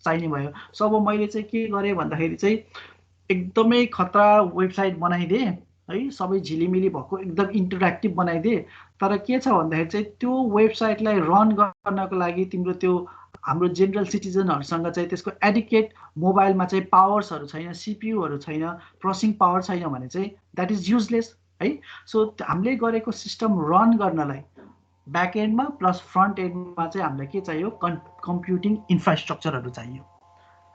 चाहिने भयो। सो अब मैले चाहिँ के गरेँ भन्दाखेरि चाहिँ एकदमै खतरा वेबसाइट बनाइदिएँ है, सबै झिलिमिली भएको एकदम इन्टरेक्टिभ बनाइदिएँ। तर के छ भन्दाखेरि चाहिँ त्यो वेबसाइटलाई रन गर्नको लागि तिम्रो त्यो हाम्रो जेनरल सिटिजनहरुसँग चाहिँ त्यसको एडिक्वेट मोबाइलमा चाहिँ पावर्सहरु छैन, सीपीयूहरु छैन, प्रोसेसिङ पावर छैन भने चाहिँ दैट इज युजलेस है। सो हामीले गरेको सिस्टम रन गर्नलाई ब्याक एन्डमा प्लस फ्रन्ट एन्डमा चाहिँ हामीलाई के चाहियो, कम्प्युटिङ इन्फ्रास्ट्रक्चरहरु चाहियो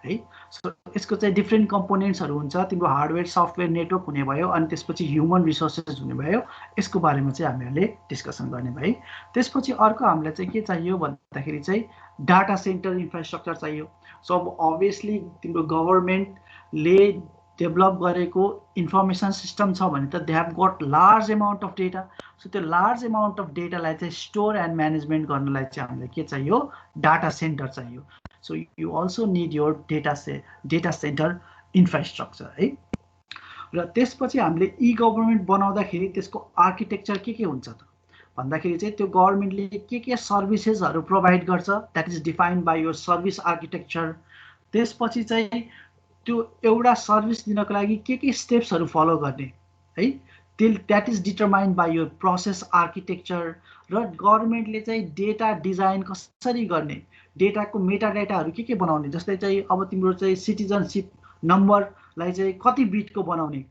है। सो यसको चाहिँ डिफ्रेन्ट कम्पोनेन्ट्सहरु हुन्छ, तिम्रो हार्डवेयर सफ्टवेयर नेटवर्क हुने भयो, अनि त्यसपछि ह्युमन रिसोर्सेस हुने भयो। यसको बारेमा चाहिँ हामीले डिस्कसन गर्ने भए। त्यसपछि अर्को हामीलाई चाहिँ के चाहियो भन्दाखेरि चाहिँ डाटा सेन्टर इन्फ्रास्ट्रक्चर चाहियो। सो अब अभियसली तिम्रो गभर्नमेन्टले डेभलप गरेको इन्फर्मेसन सिस्टम छ भने त they have got large amount of data. So त्यो लार्ज एमाउन्ट अफ डेटालाई चाहिँ स्टोर एन्ड म्यानेजमेन्ट गर्नलाई चाहिँ हामीलाई के चाहियो, डाटा सेन्टर चाहियो। So you also need your data centre infrastructure है। र त्यसपछि हामीले ई गभर्नमेन्ट बनाउँदाखेरि त्यसको आर्किटेक्चर के हुन्छ त भन्दाखेरि चाहिँ त्यो गभर्नमेन्टले के सर्भिसेसहरु प्रोभाइड गर्छ, that is defined by your service architecture. त्यसपछि चाहिँ त्यो एउटा सर्भिस दिनको लागि के स्टेप्सहरु फलो गर्ने है, that is determined by your process architecture. र गभर्नमेन्टले चाहिँ डेटा डिजाइन कसरी गर्ने, डेटाको मेटा डेटाहरु के बनाउने, जस्तै चाहिँ अब तिम्रो चाहिँ सिटिजनशिप नम्बरलाई चाहिँ कति बिटको बनाउने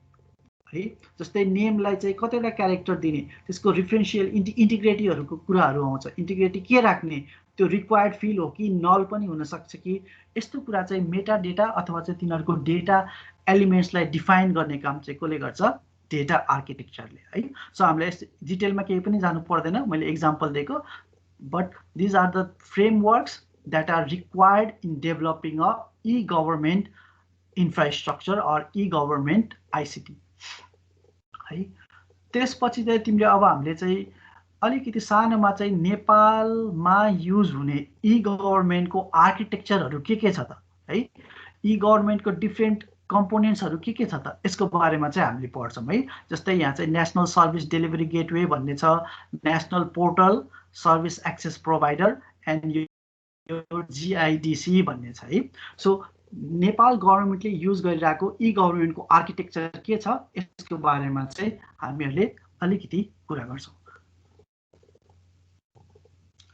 है, जस्तै नेमलाई चाहिँ कतिवटा क्यारेक्टर दिने, त्यसको रिफरेन्शियल इन्टिग्रिटीहरुको कुराहरु आउँछ। इन्टिग्रिटी के राख्ने, त्यो रिक्वायर्ड फिल्ड हो कि नल पनि हुन सक्छ कि, यस्तो कुरा चाहिँ मेटा डेटा अथवा चाहिँ तिनीहरुको डेटा एलिमेन्ट्सलाई डिफाइन गर्ने काम चाहिँ कसले गर्छ, डेटा आर्किटेक्चरले है। सो हामीले डिटेलमा केही पनि जानु पर्दैन, मैले एक्जाम्पल दिएको, but these are the frameworks that are required in developing a e-government infrastructure or e-government ICT है। त्यसपछि चाहिँ तिमीले अब हामीले चाहिँ अलिकति सानोमा चाहिँ नेपालमा युज हुने ई गभर्नमेन्टको आर्किटेक्चरहरु के छ त है, ई गभर्नमेन्टको डिफरेन्ट कम्पोनेन्ट्सहरु के छ त, यसको बारेमा चाहिँ हामीले पढ्छौं है। जस्तै यहाँ चाहिँ नेशनल सर्भिस डेलिभरी गेटवे भन्ने छ, national portal service access provider and GIDC भन्ने छ है। सो नेपाल गभर्नमेन्टले युज गरिरहेको ई गभर्नमेन्टको आर्किटेक्चर के छ, यसको बारेमा चाहिँ हामीहरूले अलिकति कुरा गर्छौं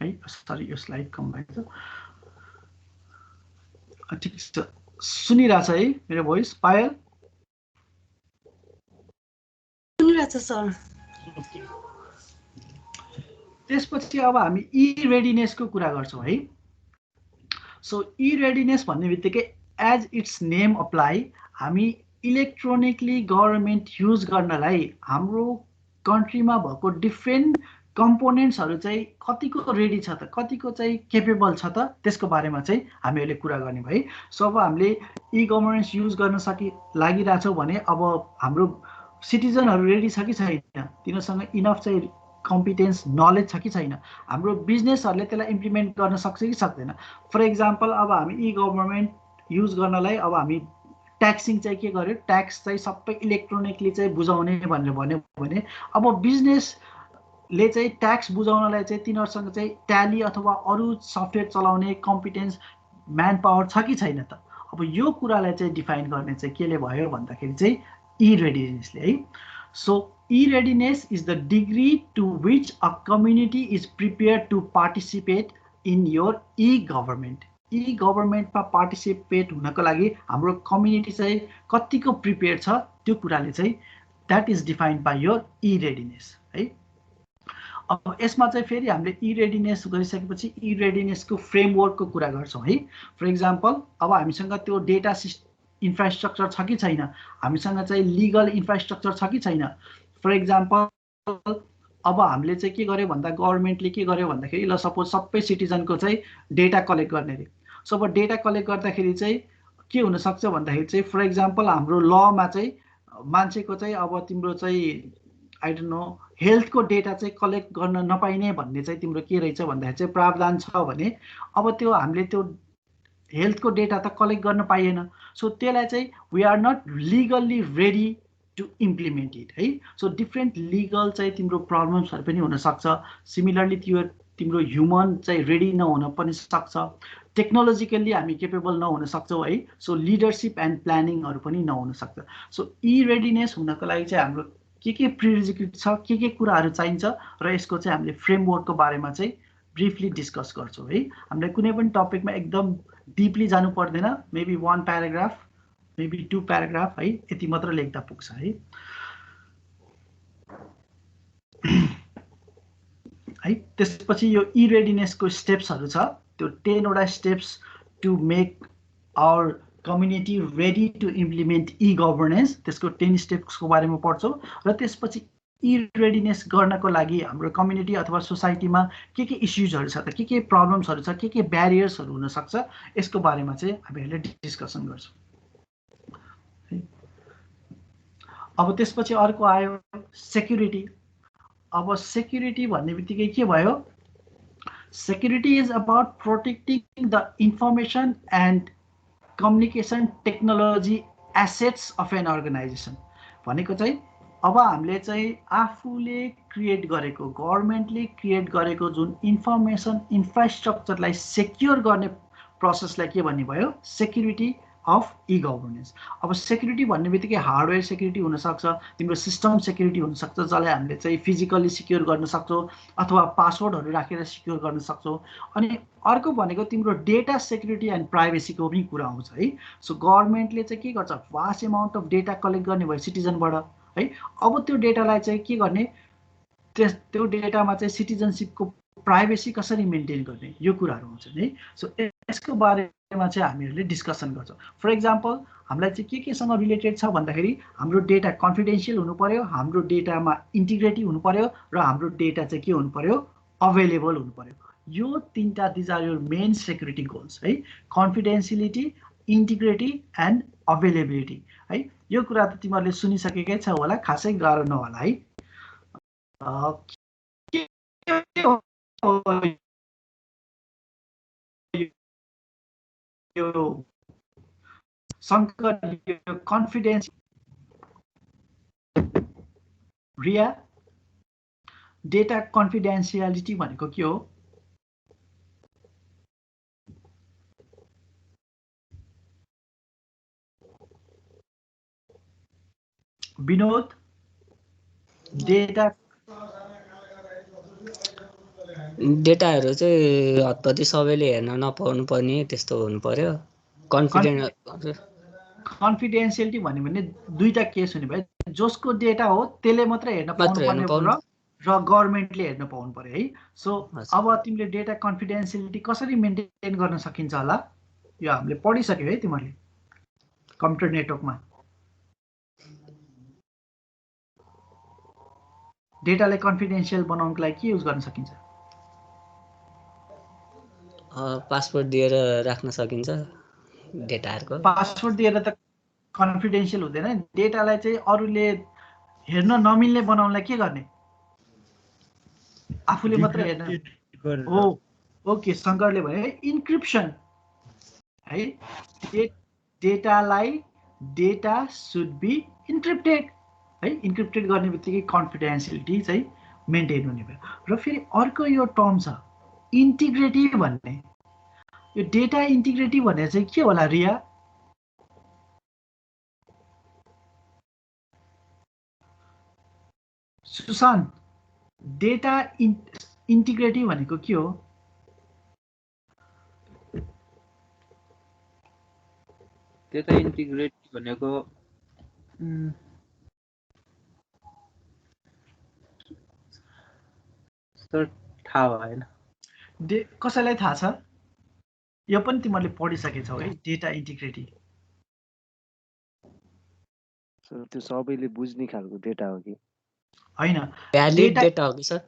है। सरी यो स्लाइड कम भएको छ, ठिक छ, सुनिरहेछ है मेरो भोइस? पायल सुनिरहेछ सर। त्यसपछि अब हामी ई रेडिनेसको कुरा गर्छौं है। सो ई रेडिनेस भन्ने बित्तिकै एज इट्स नेम अप्लाई, हामी इलेक्ट्रोनिकली गभर्नमेन्ट युज गर्नलाई हाम्रो कन्ट्रीमा भएको डिफरेन्ट कम्पोनेन्ट्सहरु चाहिँ कतिको रेडी छ त, कतिको चाहिँ केपेबल छ त, त्यसको बारेमा चाहिँ हामीहरूले कुरा गर्ने भए। सो अब हामीले ई गभर्नेन्स युज गर्न लागिरहेछौँ भने अब हाम्रो सिटिजनहरु रेडी छ कि छैन, तिनीसँग इनफ चाहिँ कम्पिटेन्स नलेज छ कि छैन, हाम्रो बिजनेसहरुले त्यसलाई इम्प्लिमेन्ट गर्न सक्छ कि सक्दैन। फर एक्जाम्पल अब हामी ई गभर्नमेन्ट युज गर्नलाई अब हामी ट्याक्सिङ चाहिँ के गर्यो, ट्याक्स चाहिँ सबै इलेक्ट्रोनिकली चाहिँ बुझाउने भनेर भन्यो भने अब बिजनेसले चाहिँ ट्याक्स बुझाउनलाई चाहिँ तिनीहरुसँग चाहिँ ट्याली अथवा अरु सफ्टवेयर चलाउने कम्पिटेन्स म्यान पावर छ कि छैन त। अब यो कुरालाई चाहिँ डिफाइन गर्ने चाहिँ केले भयो भन्दाखेरि चाहिँ ई रेडिनेसले है। So e-readiness is the degree to which a community is prepared to participate in your e-government. E-government मा participate हुनको लागि हाम्रो कम्युनिटी चाहिँ कतिको प्रिपेयर छ, त्यो कुराले चाहिँ that is defined by your e-readiness है। अब यसमा चाहिँ फेरि हामीले e-readiness गरिसकेपछि e-readiness को फ्रेमवर्कको कुरा गर्छौं है। फर एक्जाम्पल अब हामीसँग त्यो डेटा इन्फ्रास्ट्रक्चर छ कि छैन, हामीसँग चाहिँ लिगल इन्फ्रास्ट्रक्चर छ कि छैन। फर एक्जाम्पल अब हामीले चाहिँ के गर्यो भन्दा गभर्नमेन्टले के गर्यो भन्दाखेरि ल सपोज सबै सिटिजनको चाहिँ डेटा कलेक्ट गर्ने रे। सो अब डेटा कलेक्ट गर्दाखेरि चाहिँ के हुन सक्छ भन्दाखेरि चाहिँ फर एक्जाम्पल हाम्रो लमा चाहिँ मान्छेको चाहिँ अब तिम्रो चाहिँ आई डोन्ट नो हेल्थको डेटा चाहिँ कलेक्ट गर्न नपाइने भन्ने चाहिँ तिम्रो के रहेछ भन्दाखेरि चाहिँ प्रावधान छ भने अब त्यो हामीले त्यो हेल्थको डेटा त कलेक्ट गर्न पाइएन। सो त्यसलाई चाहिँ we are not legally ready to implement it है। सो डिफरेन्ट लिगल चाहिँ तिम्रो प्रब्लम्सहरु पनि हुन सक्छ। सिमिलरली तिम्रो ह्युमन चाहिँ रेडी नहुन पनि सक्छ, टेक्नोलोजिकली हामी केपेबल नहुन सक्छौं है। सो लिडरशिप एन्ड प्लानिङहरु पनि नहुन सक्छ। सो ई रेडिनेस हुनको लागि चाहिँ हाम्रो के प्रिरिक्विजिट छ, के कुराहरु चाहिन्छ र यसको चाहिँ हामीले फ्रेमवर्कको बारेमा चाहिँ ब्रिफली डिस्कस गर्छौँ है। हामीलाई कुनै पनि टपिकमा एकदम डिपली जानु पर्दैन, मेबी 1 प्याराग्राफ मेबी 2 प्याराग्राफ है, यति मात्र लेख्दा पुग्छ है। है त्यसपछि यो ई रेडिनेसको स्टेप्सहरू छ, त्यो 10 वटा steps to make our community ready to implement e governance, त्यसको 10 स्टेप्सको बारेमा पढ्छौँ। र त्यसपछि ई रेडिनेस गर्नको लागि हाम्रो कम्युनिटी अथवा सोसाइटीमा के इस्युजहरू छ त, के प्रब्लम्सहरू छ, के ब्यारियर्सहरू हुनसक्छ, यसको बारेमा चाहिँ हामीहरूले डिस्कसन गर्छौँ। अब त्यसपछि अर्को आयो सेक्युरिटी। अब सेक्युरिटी भन्ने बित्तिकै के भयो, security is about protecting the information and communication technology assets of an organization. भनेको चाहिँ अब हामीले चाहिँ आफूले क्रिएट गरेको, गभर्मेन्टले क्रिएट गरेको जुन इन्फर्मेसन इन्फ्रास्ट्रक्चरलाई सेक्योर गर्ने प्रोसेसलाई के भन्ने भयो, सेक्युरिटी अफ ई गभर्नेन्स। अब सेक्युरिटी भन्ने बित्तिकै हार्डवेयर सेक्युरिटी हुनसक्छ, तिम्रो सिस्टम सेक्युरिटी हुनसक्छ जसलाई हामीले चाहिँ फिजिकली सिक्योर गर्न सक्छौँ अथवा पासवर्डहरू राखेर सिक्योर गर्न सक्छौँ। अनि अर्को भनेको तिम्रो डेटा सेक्युरिटी एन्ड प्राइभेसीको पनि कुरा आउँछ है। सो गभर्मेन्टले चाहिँ के गर्छ, vast amount of data collect गर्ने भयो सिटिजनबाट है। अब त्यो डेटालाई चाहिँ के गर्ने, त्यो डेटामा चाहिँ सिटिजनसिपको प्राइभेसी कसरी मेन्टेन गर्ने, यो कुराहरू आउँछन् है। सो यसको बारेमा चाहिँ हामीहरूले डिस्कसन गर्छौँ। फर इक्जाम्पल हामीलाई चाहिँ केसँग रिलेटेड छ भन्दाखेरि हाम्रो डेटा कन्फिडेन्सियल हुनु पर्यो, हाम्रो डेटामा इन्टिग्रिटी हुनु पर्यो, र हाम्रो डेटा चाहिँ के हुनु पर्यो, अभाइलेबल हुनु पर्यो। यो तीनटा these are your main security goals है, कन्फिडेन्सियलिटी, इन्टिग्रिटी एन्ड अभाइलेबिलिटी है। यो कुरा त तिमीहरूले सुनिसकेकै छ होला, खासै गाह्रो नहोला है। यो शङ्कर यो कन्फिडेन्स रिया, डेटा कन्फिडेन्सियालिटी भनेको के हो? विनोद, डेटाहरू चाहिँ हतपति सबैले हेर्न नपाउनु पर्ने त्यस्तो हुनु पर्यो। कन्फिडेन्सियलिटी भन्यो भने दुईटा केस हुने भयो, जसको डेटा हो त्यसले मात्रै हेर्न पाउनु पर्ने र गभर्मेन्टले हेर्न पाउनु पर्यो है। सो अब तिमीले डेटा कन्फिडेन्सियलिटी कसरी मेन्टेन गर्न सकिन्छ होला, यो हामीले पढिसक्यो है तिमीहरूले कम्प्युटर नेटवर्कमा। डेटालाई कन्फिडेन्सियल बनाउनको लागि के युज गर्न सकिन्छ? पासवर्ड दिएर राख्न सकिन्छ डेटाहरुको। पासवर्ड दिएर त कन्फिडेन्सियल हुँदैन, डेटालाई चाहिँ अरूले हेर्न नमिल्ने बनाउनलाई के गर्ने, आफूले मात्र हेर्न। हो ओके, शङ्करले भने इन्क्रिप्सन है, डेटालाई डेटा सुड बी इन्क्रिप्टेड है, इन्क्रिप्टेड गर्ने बित्तिकै कन्फिडेन्सियलिटी चाहिँ मेन्टेन हुने भयो। र फेरि अर्को यो टर्म छ इन्टिग्रिटी भन्ने, यो डेटा इन्टिग्रिटी भन्ने चाहिँ के होला रिया? सुशान्त, डेटा इन्टिग्रिटी भनेको के हो? डेटा इन्टिग्रिटी भनेको थाहा भएन, कसैलाई थाहा छ? यो पनि तिमीहरूले पढिसकेछौ है, डेटा इन्टिग्रिटी। त्यो सबैले बुझ्ने खालको डेटा हो कि हैन? भ्यालिड डेटा हो कि सर?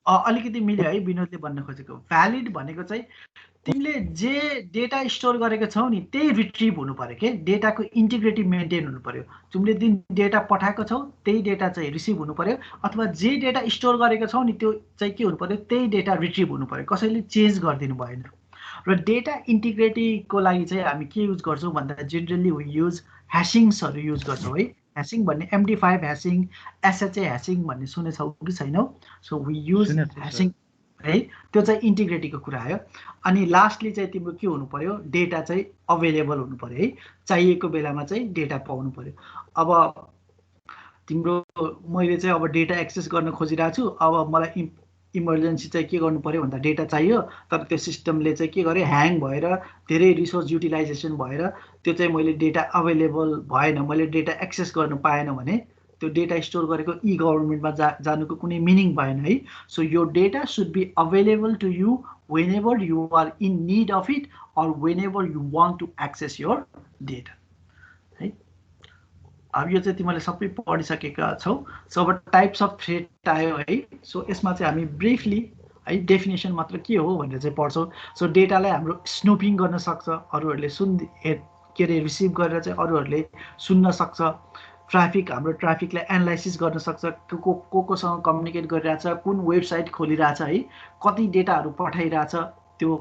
अलिकति मिल्यो है विनोदले भन्न खोजेको। भ्यालिड भनेको चाहिँ तिमीले जे डेटा स्टोर गरेको छौ नि त्यही रिट्रिभ हुनु पर्यो के, डेटाको इन्टिग्रिटी मेन्टेन हुनु पर्यो। तिमीले जुन डेटा पठाएको छौ त्यही डेटा चाहिँ रिसिभ हुनु पर्यो, अथवा जे डेटा स्टोर गरेको छौ नि त्यो चाहिँ के हुनु पर्यो, त्यही डेटा रिट्रिभ हुनु पर्यो, कसैले चेन्ज गरिदिनु भएन। र डेटा इन्टिग्रिटीको लागि चाहिँ हामी के युज गर्छौँ भन्दा जेनरली वी युज ह्यासिङ्सहरू युज गर्छौँ है। ह्यासिङ भन्ने MD5 ह्यासिङ, SHA ह्यासिङ भन्ने सुनेछौ कि छैनौ? सो वी युज ह्यासिङ है, त्यो चाहिँ इन्टिग्रिटीको कुरा आयो। अनि लास्टली चाहिँ तिम्रो के हुनु पर्यो, डेटा चाहिँ अभाइलेबल हुनु पर्यो है, चाहिएको बेलामा चाहिँ डेटा पाउनु पर्यो। अब तिम्रो मैले चाहिँ अब डेटा एक्सेस गर्न खोजिरहेको छु, अब मलाई इमर्जेन्सी चाहिँ के गर्नु पर्यो भन्दा डेटा चाहियो, तर त्यो सिस्टमले चाहिँ के गर्यो, ह्याङ भएर धेरै रिसोर्स युटिलाइजेसन भएर त्यो चाहिँ मैले डेटा अभाइलेबल भएन, मैले डेटा एक्सेस गर्न पाएन भने त्यो डेटा स्टोर गरेको ई गभर्मेन्टमा जानुको कुनै मिनिङ भएन है। सो यो data should be available to you whenever you are in need of it or whenever you want to access your data है। अब यो चाहिँ तिमीले सबै पढिसकेका छौ। सो अब टाइप्स अफ थ्रेट आयो है। सो यसमा चाहिँ हामी ब्रिफली है डेफिनेसन मात्र के हो भनेर चाहिँ पढ्छौँ। सो डेटालाई हाम्रो स्नुपिङ गर्न सक्छ, अरूहरूले के अरे रिसिभ गरेर चाहिँ अरूहरूले सुन्न सक्छ। ट्राफिक, हाम्रो ट्राफिकलाई एनालाइसिस गर्न सक्छ, कोसँग कम्युनिकेट गरिरहेछ, कुन वेबसाइट खोलिरहेछ है, कति डेटाहरू पठाइरहेछ त्यो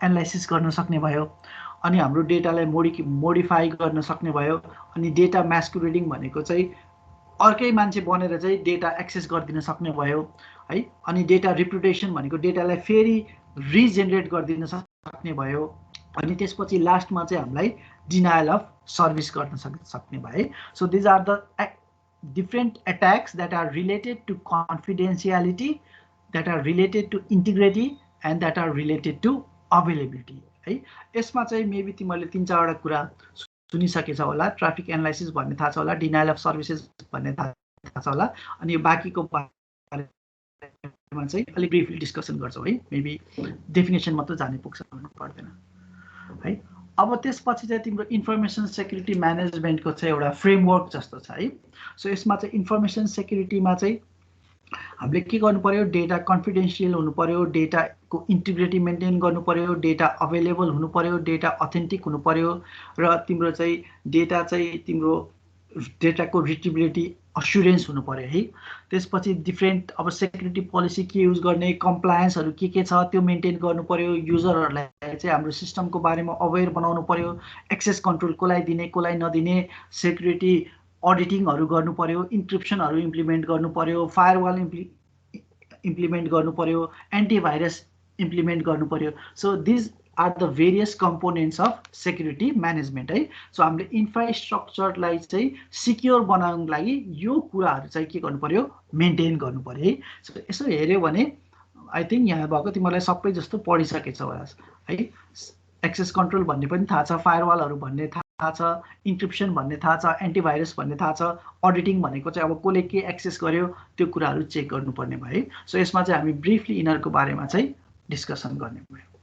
एनालाइसिस गर्न सक्ने भयो। अनि हाम्रो डेटालाई मोडिफाई गर्न सक्ने भयो। अनि डेटा म्यास्कुरेडिङ भनेको चाहिँ अर्कै मान्छे बनेर चाहिँ डेटा एक्सेस गरिदिन सक्ने भयो है। अनि डेटा रिप्युटेसन भनेको डेटालाई फेरि रिजेनेरेट गरिदिन सक्ने भयो। अनि त्यसपछि लास्टमा चाहिँ हामीलाई डिनायल अफ सर्भिस गर्न सक्ने भए। So these are the different attacks that are related to confidentiality, that are related to integrity and that are related to availability है। यसमा चाहिँ मेबी तिमीहरूले 3-4वटा कुरा सुनिसकेछ होला। ट्राफिक एनालाइसिस भन्ने थाहा छ होला, डिनायल अफ सर्भिसेस भन्ने थाहा छ होला। अनि यो बाँकीको बारेमा चाहिँ अलिक ब्रिफली डिस्कसन गर्छौँ है। मेबी डेफिनेसन मात्र जाने पुग्छ भन्नु पर्दैन है। अब त्यसपछि चाहिँ तिम्रो इन्फर्मेसन सेक्युरिटी म्यानेजमेन्टको चाहिँ एउटा फ्रेमवर्क जस्तो छ है। सो यसमा चाहिँ इन्फर्मेसन सेक्युरिटीमा चाहिँ हामीले के गर्नु पर्यो, डेटा कन्फिडेन्सियल हुनु पर्यो, डेटाको इन्टिग्रिटी मेन्टेन गर्नु पर्यो, डेटा अभाइलेबल हुनु पर्यो, डेटा अथेन्टिक हुनु पर्यो, र तिम्रो चाहिँ डेटा चाहिँ तिम्रो डेटाको रिट्रिबिलिटी अस्युरेन्स हुनु पर्यो है। त्यसपछि डिफ्रेन्ट अब सेक्युरिटी पोलिसी के युज गर्ने, कम्प्लायन्सहरू के छ त्यो मेन्टेन गर्नु पर्यो। युजरहरूलाई चाहिँ हाम्रो सिस्टमको बारेमा अवेर बनाउनु पर्यो, एक्सेस कन्ट्रोल कसलाई दिने कसलाई नदिने, सेक्युरिटी अडिटिङहरू गर्नु पर्यो, इन्क्रिप्सनहरू इम्प्लिमेन्ट गर्नु पर्यो, फायरवाल इम्प्लिमेन्ट गर्नु पर्यो, एन्टिभाइरस इम्प्लिमेन्ट गर्नु पर्यो। So these are the various components of security management है। सो हामीले इन्फ्रास्ट्रक्चरलाई चाहिँ सिक्योर बनाउनको लागि यो कुराहरू चाहिँ के गर्नु पर्यो, मेन्टेन गर्नु पर्यो है। सो यसो हेऱ्यो भने आई थिङ्क यहाँ भएको तिमीलाई सबै जस्तो पढिसकेछ होला है। एक्सेस कन्ट्रोल भन्ने पनि थाहा छ, फायरवालहरू भन्ने थाहा छ, इन्क्रिप्सन भन्ने थाहा छ, एन्टिभाइरस भन्ने थाहा छ, अडिटिङ भनेको चाहिँ अब कसले के एक्सेस गर्यो त्यो कुराहरू चेक गर्नुपर्ने भयो है। सो यसमा चाहिँ हामी ब्रिफली यिनीहरूको बारेमा चाहिँ डिस्कसन गर्ने भयो है।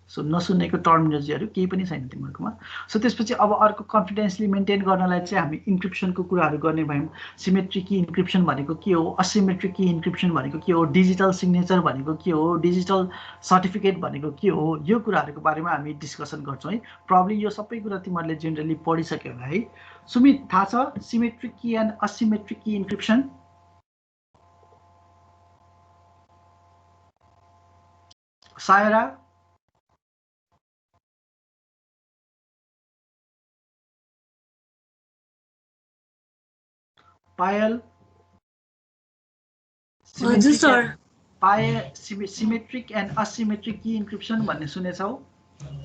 सो नसुनेको टर्मिनोलोजीहरू केही पनि छैन तिमीहरूकोमा। सो त्यसपछि अब अर्को कन्फिडेन्सली मेन्टेन गर्नलाई चाहिँ हामी इन्क्रिप्सनको कुराहरू गर्ने भयौँ। सिमेट्रिक की इन्क्रिप्सन भनेको के हो, असिमेट्रिक की इन्क्रिप्सन भनेको के हो, डिजिटल सिग्नेचर भनेको के हो, डिजिटल सर्टिफिकेट भनेको के हो, यो कुराहरूको बारेमा हामी डिस्कसन गर्छौँ है। प्रब्लली यो सबै कुरा तिमीहरूले जेनरली पढिसक्यो होला है। सुमित थाहा छ symmetric key and asymmetric key encryption? Saira Payal? हजुर sir. Symmetric and asymmetric key encryption भन्ने सुनेछौ?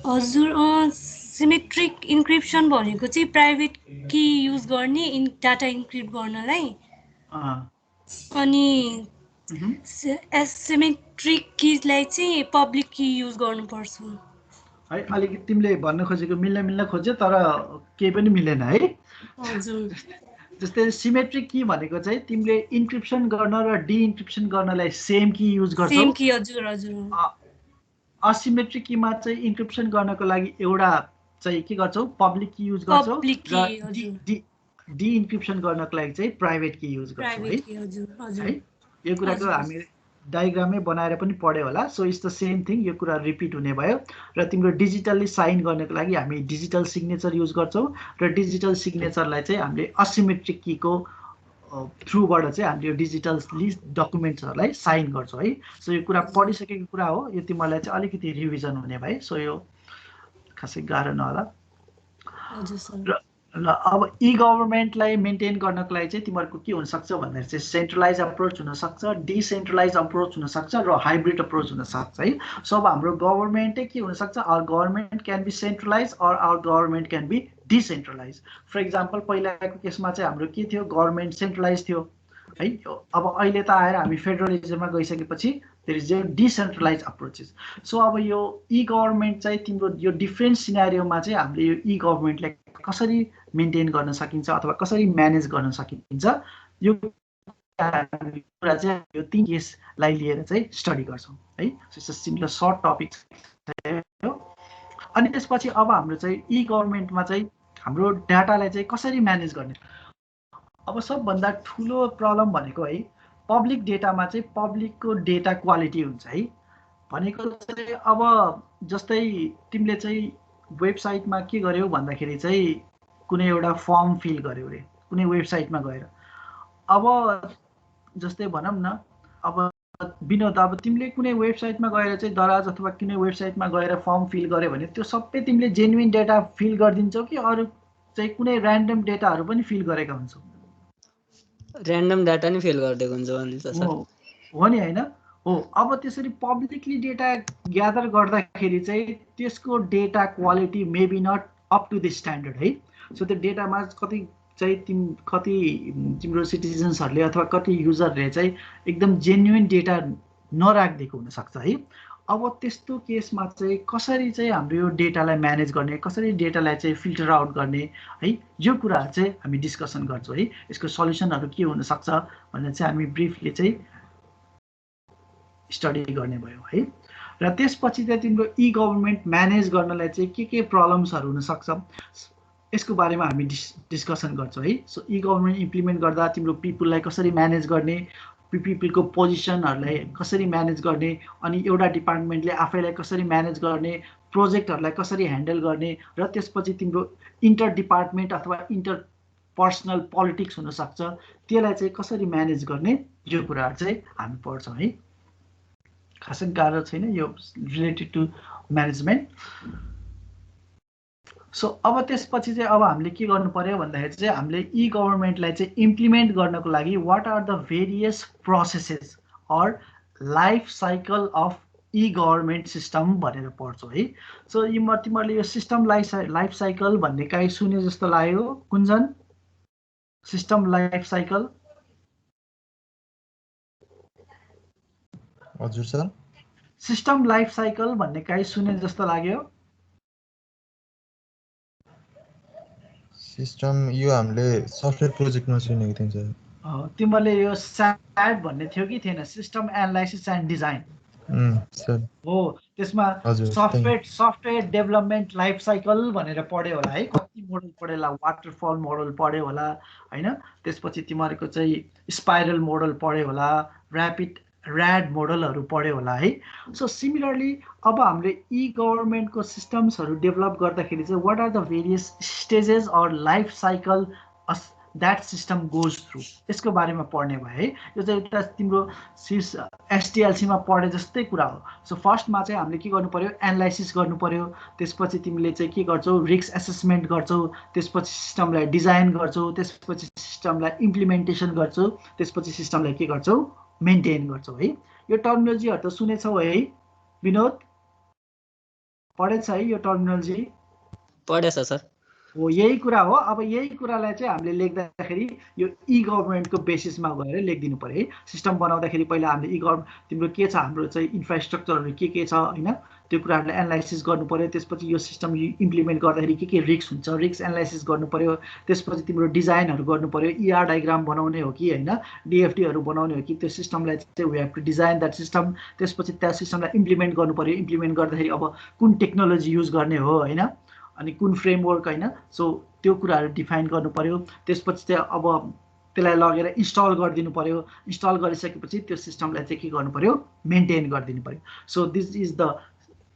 हजुर, सिमेट्रिक इन्क्रिप्सन भनेको चाहिँ प्राइभेट की युज गर्ने डाटा इन्क्रिप्ट गर्नलाई, अनि एसिमेट्रिक कीलाई चाहिँ पब्लिक की युज गर्नुपर्छ है। अलिकति तिमीले भन्न खोजेको मिल्न खोज्यो तर केही पनि मिलेन है। हजुर। जस्तै सिमेट्रिक की भनेको चाहिँ तिमीले इन्क्रिप्सन गर्न र डिइन्क्रिप्सन गर्नलाई सेम की युज गर्छौ। सेम की, हजुर हजुर। असिमेट्रिक कीमा चाहिँ इन्क्रिप्सन गर्नको लागि एउटा चाहिँ के गर्छौ, पब्लिक की युज गर्छौ, र डिइन्क्रिप्सन गर्नको लागि चाहिँ प्राइभेट की युज गर्छौ है। यो कुराको हामी डायग्रामै बनाएर पनि पढ्यो होला। So it's the same thing, यो कुरा रिपिट हुने भयो। र तिम्रो डिजिटल्ली साइन गर्नको लागि हामी डिजिटल सिग्नेचर युज गर्छौँ, र डिजिटल सिग्नेचरलाई चाहिँ हामीले असिमेट्रिक कीको थ्रुबाट चाहिँ हामीले डिजिटल्ली डकुमेन्ट्सहरूलाई साइन गर्छौँ है। सो यो कुरा पढिसकेको कुरा हो, यो तिमीलाई चाहिँ अलिकति रिभिजन हुने भयो। सो यो खासै गाह्रो नहोला। र अब ई गभर्मेन्टलाई मेन्टेन गर्नको लागि चाहिँ तिमीहरूको के हुनसक्छ भन्दाखेरि चाहिँ सेन्ट्रलाइज अप्रोच हुनसक्छ, डिसेन्ट्रलाइज अप्रोच हुनसक्छ, र हाइब्रिड अप्रोच हुनसक्छ है। सो अब हाम्रो गभर्मेन्टै के हुनसक्छ, our government can be centralize or our government can be decentralize. For example पहिलाको केसमा चाहिँ हाम्रो के थियो, गभर्मेन्ट सेन्ट्रलाइज थियो है। अब अहिले त आएर हामी फेडरलिजममा गइसकेपछि there is a decentralize approaches. So अब यो ई गभर्मेन्ट चाहिँ तिम्रो यो डिफ्रेन्ट सिनारियोमा चाहिँ हामीले यो ई गभर्मेन्टलाई कसरी मेन्टेन गर्न सकिन्छ अथवा कसरी म्यानेज गर्न सकिन्छ यो कुरा चाहिँ यो 3 केसलाई लिएर चाहिँ स्टडी गर्छौँ है। सो सिमिलर सर्ट टपिक हो। अनि त्यसपछि अब हाम्रो चाहिँ ई गभर्मेन्टमा चाहिँ हाम्रो डाटालाई चाहिँ कसरी म्यानेज गर्ने। अब सबभन्दा ठुलो प्रब्लम भनेको है पब्लिक डेटामा चाहिँ पब्लिकको डेटा क्वालिटी हुन्छ है। भनेको चाहिँ अब जस्तै तिमीले चाहिँ वेबसाइटमा के गर्यौ भन्दाखेरि चाहिँ कुनै एउटा फर्म फिल गर्यौ रे कुनै वेबसाइटमा गएर। अब जस्तै भनौँ न अब विनोद अब तिमीले कुनै वेबसाइटमा गएर चाहिँ दराज अथवा कुनै वेबसाइटमा गएर फर्म फिल गर्यो भने त्यो सबै तिमीले जेन्युइन डेटा फिल गरिदिन्छौ कि अरू चाहिँ कुनै ऱ्यान्डम डेटाहरू पनि फिल गरेका हुन्छौ? ऱ्यान्डम डाटा नै फिल गरिदिएको हुन्छ अनि त सर हो नि हैन हो। अब त्यसरी पब्लिकली डेटा ग्यादर गर्दाखेरि चाहिँ त्यसको data quality may be not up to the standard है। सो त्यो डेटामा कति चाहिँ तिम्रो सिटिजन्सहरूले अथवा कति युजरले चाहिँ एकदम जेन्युइन डेटा नराखिदिएको हुनसक्छ है। अब त्यस्तो केसमा चाहिँ कसरी चाहिँ हाम्रो यो डेटालाई म्यानेज गर्ने, कसरी डेटालाई चाहिँ फिल्टर आउट गर्ने है, यो कुराहरू चाहिँ हामी डिस्कसन गर्छौँ है। यसको सल्युसनहरू के हुनसक्छ भनेर चाहिँ हामी ब्रिफली चाहिँ स्टडी गर्ने भयो है। र त्यसपछि चाहिँ तिम्रो ई गभर्मेन्ट म्यानेज गर्नलाई चाहिँ के प्रब्लम्सहरू हुनसक्छ यसको बारेमा हामी डिस्कसन गर्छौँ है। सो ई गभर्मेन्ट इम्प्लिमेन्ट गर्दा तिम्रो पिपुललाई कसरी म्यानेज गर्ने, पिपुलको पोजिसनहरूलाई कसरी म्यानेज गर्ने, अनि एउटा डिपार्टमेन्टले आफैलाई कसरी म्यानेज गर्ने, प्रोजेक्टहरूलाई कसरी ह्यान्डल गर्ने, र त्यसपछि तिम्रो इन्टर डिपार्टमेन्ट अथवा इन्टर पर्सनल पोलिटिक्स हुनसक्छ त्यसलाई चाहिँ कसरी म्यानेज गर्ने, यो कुराहरू चाहिँ हामी पढ्छौँ है। खासै गाह्रो छैन यो रिलेटेड टु म्यानेजमेन्ट। सो अब त्यसपछि चाहिँ अब हामीले के गर्नु पर्यो भन्दाखेरि चाहिँ हामीले ई गभर्मेन्टलाई चाहिँ इम्प्लिमेन्ट गर्नको लागि what are the various processes or life cycle of e government system भनेर पढ्छौँ है। सो तिमीहरूले यो सिस्टम लाइफ साइकल भन्ने काहीँ सुने जस्तो लाग्यो कुञ्जन? System life cycle? हजुर सर। सिस्टम लाइफ साइकल भन्ने काहीँ सुने जस्तो लाग्यो? सिस्टम यो हामीले सफ्टवेयर प्रोजेक्टमा सुनेको थियौँ सर। तिमीहरूले यो SAT भन्ने थियो कि थिएन? System analysis and design sir हो। त्यसमा सफ्टवेयर डेभलपमेन्ट लाइफ साइकल भनेर पढ्यो होला है। कति मोडल पढ्यो होला, वाटरफल मोडल पढ्यो होला होइन। त्यसपछि तिमीहरूको चाहिँ स्पाइरल मोडल पढ्यो होला, ऱ्याड मोडलहरू पढ्यो होला है। सो सिमिलरली अब हामीले ई गभर्मेन्टको सिस्टम्सहरू डेभलप गर्दाखेरि चाहिँ what are the various stages or life cycle that system goes through, यसको बारेमा पढ्ने भयो है। यो चाहिँ एउटा तिम्रो STLC-मा पढे जस्तै कुरा हो। सो फर्स्टमा चाहिँ हामीले के गर्नु पर्यो, एनालाइसिस गर्नु पर्यो। त्यसपछि तिमीले चाहिँ के गर्छौ, रिस्क एसेसमेन्ट गर्छौ। त्यसपछि सिस्टमलाई डिजाइन गर्छौ। त्यसपछि सिस्टमलाई इम्प्लिमेन्टेसन गर्छौ। त्यसपछि सिस्टमलाई के गर्छौ, मेन्टेन गर्छौ है। यो टर्मिनोलोजीहरू त सुनेछौ है विनोद? पढेछ है यो टर्मिनोलोजी? पढेछ सर। हो यही कुरा हो। अब यही कुरालाई चाहिँ हामीले लेख्दाखेरि यो ई गभर्मेन्टको बेसिसमा गएर लेखिदिनु पर्यो है। सिस्टम बनाउँदाखेरि पहिला हामीले तिम्रो के छ, हाम्रो चाहिँ इन्फ्रास्ट्रक्चरहरू के छ होइन, त्यो कुराहरूलाई एनालाइसिस गर्नु पर्यो। त्यसपछि यो सिस्टम इम्प्लिमेन्ट गर्दाखेरि के रिस्क हुन्छ, रिस्क एनालाइसिस गर्नु पर्यो। त्यसपछि तिम्रो डिजाइनहरू गर्नु पर्यो, ER डायग्राम बनाउने हो कि होइन, DFT बनाउने हो कि, त्यो सिस्टमलाई चाहिँ we have to design that system. त्यसपछि त्यो सिस्टमलाई इम्प्लिमेन्ट गर्नु पर्यो। इम्प्लिमेन्ट गर्दाखेरि अब कुन टेक्नोलोजी युज गर्ने हो होइन, अनि कुन फ्रेमवर्क होइन, सो त्यो कुराहरू डिफाइन गर्नु पर्यो। त्यसपछि चाहिँ अब त्यसलाई लगेर इन्स्टल गरिदिनु पर्यो। इन्स्टल गरिसकेपछि त्यो सिस्टमलाई चाहिँ के गर्नु पर्यो, मेन्टेन गरिदिनु पर्यो। So this is the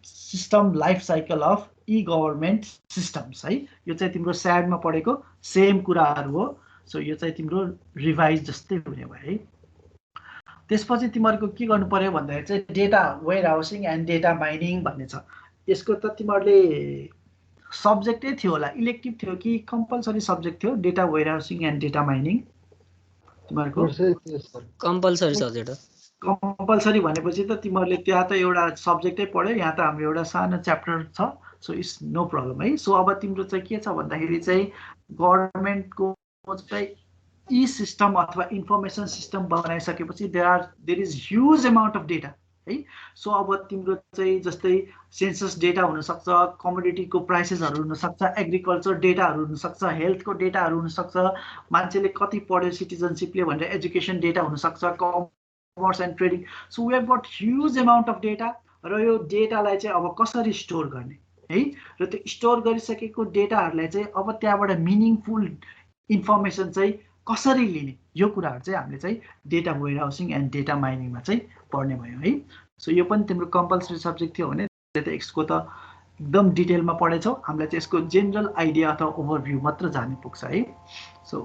system life cycle of e government systems है। यो चाहिँ तिम्रो SAT-मा पढेको सेम कुराहरू हो। सो यो चाहिँ तिम्रो रिभाइज जस्तै हुने भयो है। त्यसपछि तिमीहरूको के गर्नु पर्यो भन्दाखेरि चाहिँ data warehousing and data mining भन्ने छ। यसको त तिमीहरूले सब्जेक्टै थियो होला, इलेक्टिभ थियो कि कम्पलसरी सब्जेक्ट थियो data warehousing and data mining तिमीहरूको? कम्पलसरी सब्जेक्ट हो। कम्पलसरी भनेपछि त तिमीहरूले त्यहाँ त एउटा सब्जेक्टै पढ्यो, यहाँ त हाम्रो एउटा सानो च्याप्टर छ। सो इट्स नो प्रब्लम है। सो अब तिम्रो चाहिँ के छ भन्दाखेरि चाहिँ गभर्मेन्टको चाहिँ ई सिस्टम अथवा इन्फर्मेसन सिस्टम बनाइसकेपछि there is huge amount of data है। सो अब तिम्रो चाहिँ जस्तै सेन्सस डेटा हुनसक्छ, कमोडिटीको प्राइसेसहरू हुनसक्छ, एग्रिकल्चर डेटाहरू हुनसक्छ, हेल्थको डेटाहरू हुनसक्छ, मान्छेले कति पढ्यो सिटिजनसिपले भनेर एजुकेसन डेटा हुनसक्छ, commerce and trading. So we have got huge amount of data र यो डेटालाई चाहिँ अब कसरी स्टोर गर्ने है, र त्यो स्टोर गरिसकेको डेटाहरूलाई चाहिँ अब त्यहाँबाट मिनिङफुल इन्फर्मेसन चाहिँ कसरी लिने, यो कुराहरू चाहिँ हामीले चाहिँ data warehousing and data माइनिङमा चाहिँ पढ्ने भयो है। सो यो पनि तिम्रो कम्पलसरी सब्जेक्ट थियो भने यसको त एकदम डिटेलमा पढेछौ, हामीलाई चाहिँ यसको जेनरल आइडिया अथवा ओभरभ्यू मात्र जाने पुग्छ है। सो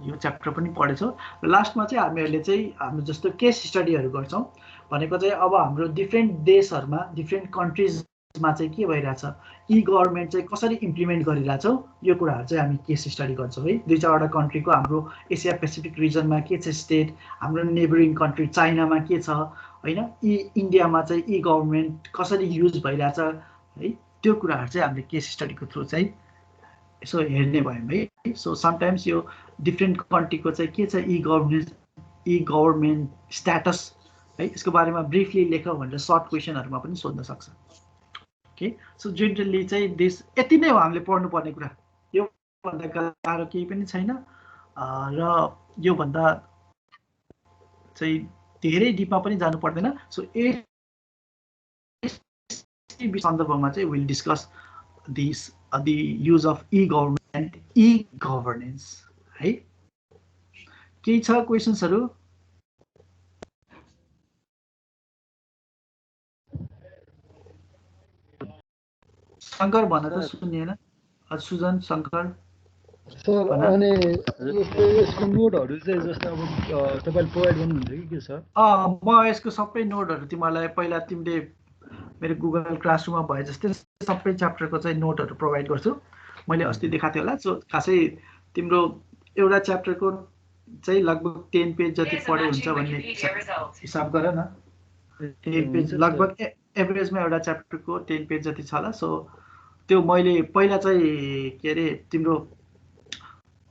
यो च्याप्टर पनि पढेछौ। र लास्टमा चाहिँ हामीहरूले चाहिँ हाम्रो जस्तो केस स्टडीहरू गर्छौँ भनेको चाहिँ अब हाम्रो डिफ्रेन्ट देशहरूमा डिफ्रेन्ट कन्ट्रिजमा चाहिँ के भइरहेछ, ई गभर्मेन्ट चाहिँ कसरी इम्प्लिमेन्ट गरिरहेछौँ, यो कुराहरू चाहिँ हामी केस स्टडी गर्छौँ है। 2-4वटा कन्ट्रीको हाम्रो एसिया पेसिफिक रिजनमा के छ स्टेट, हाम्रो नेबरिङ कन्ट्री चाइनामा के छ होइन, इन्डियामा चाहिँ ई गभर्मेन्ट कसरी युज भइरहेछ है, त्यो कुराहरू चाहिँ हामीले केस स्टडीको थ्रु चाहिँ यसो हेर्ने भयौँ है। सो समटाइम्स यो डिफ्रेन्ट कन्ट्रीको चाहिँ के छ ई गभर्मेन्ट स्ट्याटस है, यसको बारेमा ब्रिफली लेख भनेर सर्ट क्वेसनहरूमा पनि सोध्न सक्छ। ओके, सो जेनरली चाहिँ देश यति नै हो हामीले पढ्नुपर्ने कुरा, योभन्दा गाह्रो केही पनि छैन र योभन्दा चाहिँ धेरै डिपमा पनि जानु पर्दैन। सो सन्दर्भमा चाहिँ will discuss this the use of e-government and e-governance है। केही छ क्वेसन्सहरू? शङ्कर भन त सुनिएन। सुजन शङ्कर सर अनि यसको नोटहरू चाहिँ जस्तो अब तपाईले प्रोभाइड गर्नुहुन्छ कि के सर? म यसको सबै नोटहरू तिमीलाई पहिला तिमीले मेरो गुगल क्लासरुममा भए जस्तै सबै च्याप्टरको चाहिँ नोटहरू प्रोभाइड गर्छु। मैले अस्ति देखाएको थिएँ होला। सो खासै तिम्रो एउटा च्याप्टरको चाहिँ लगभग 10 पेज जति पढ्यो हुन्छ भन्ने हिसाब गर न। 10 पेज लगभग एभरेजमा एउटा च्याप्टरको 10 पेज जति छ होला। सो त्यो मैले पहिला चाहिँ के अरे तिम्रो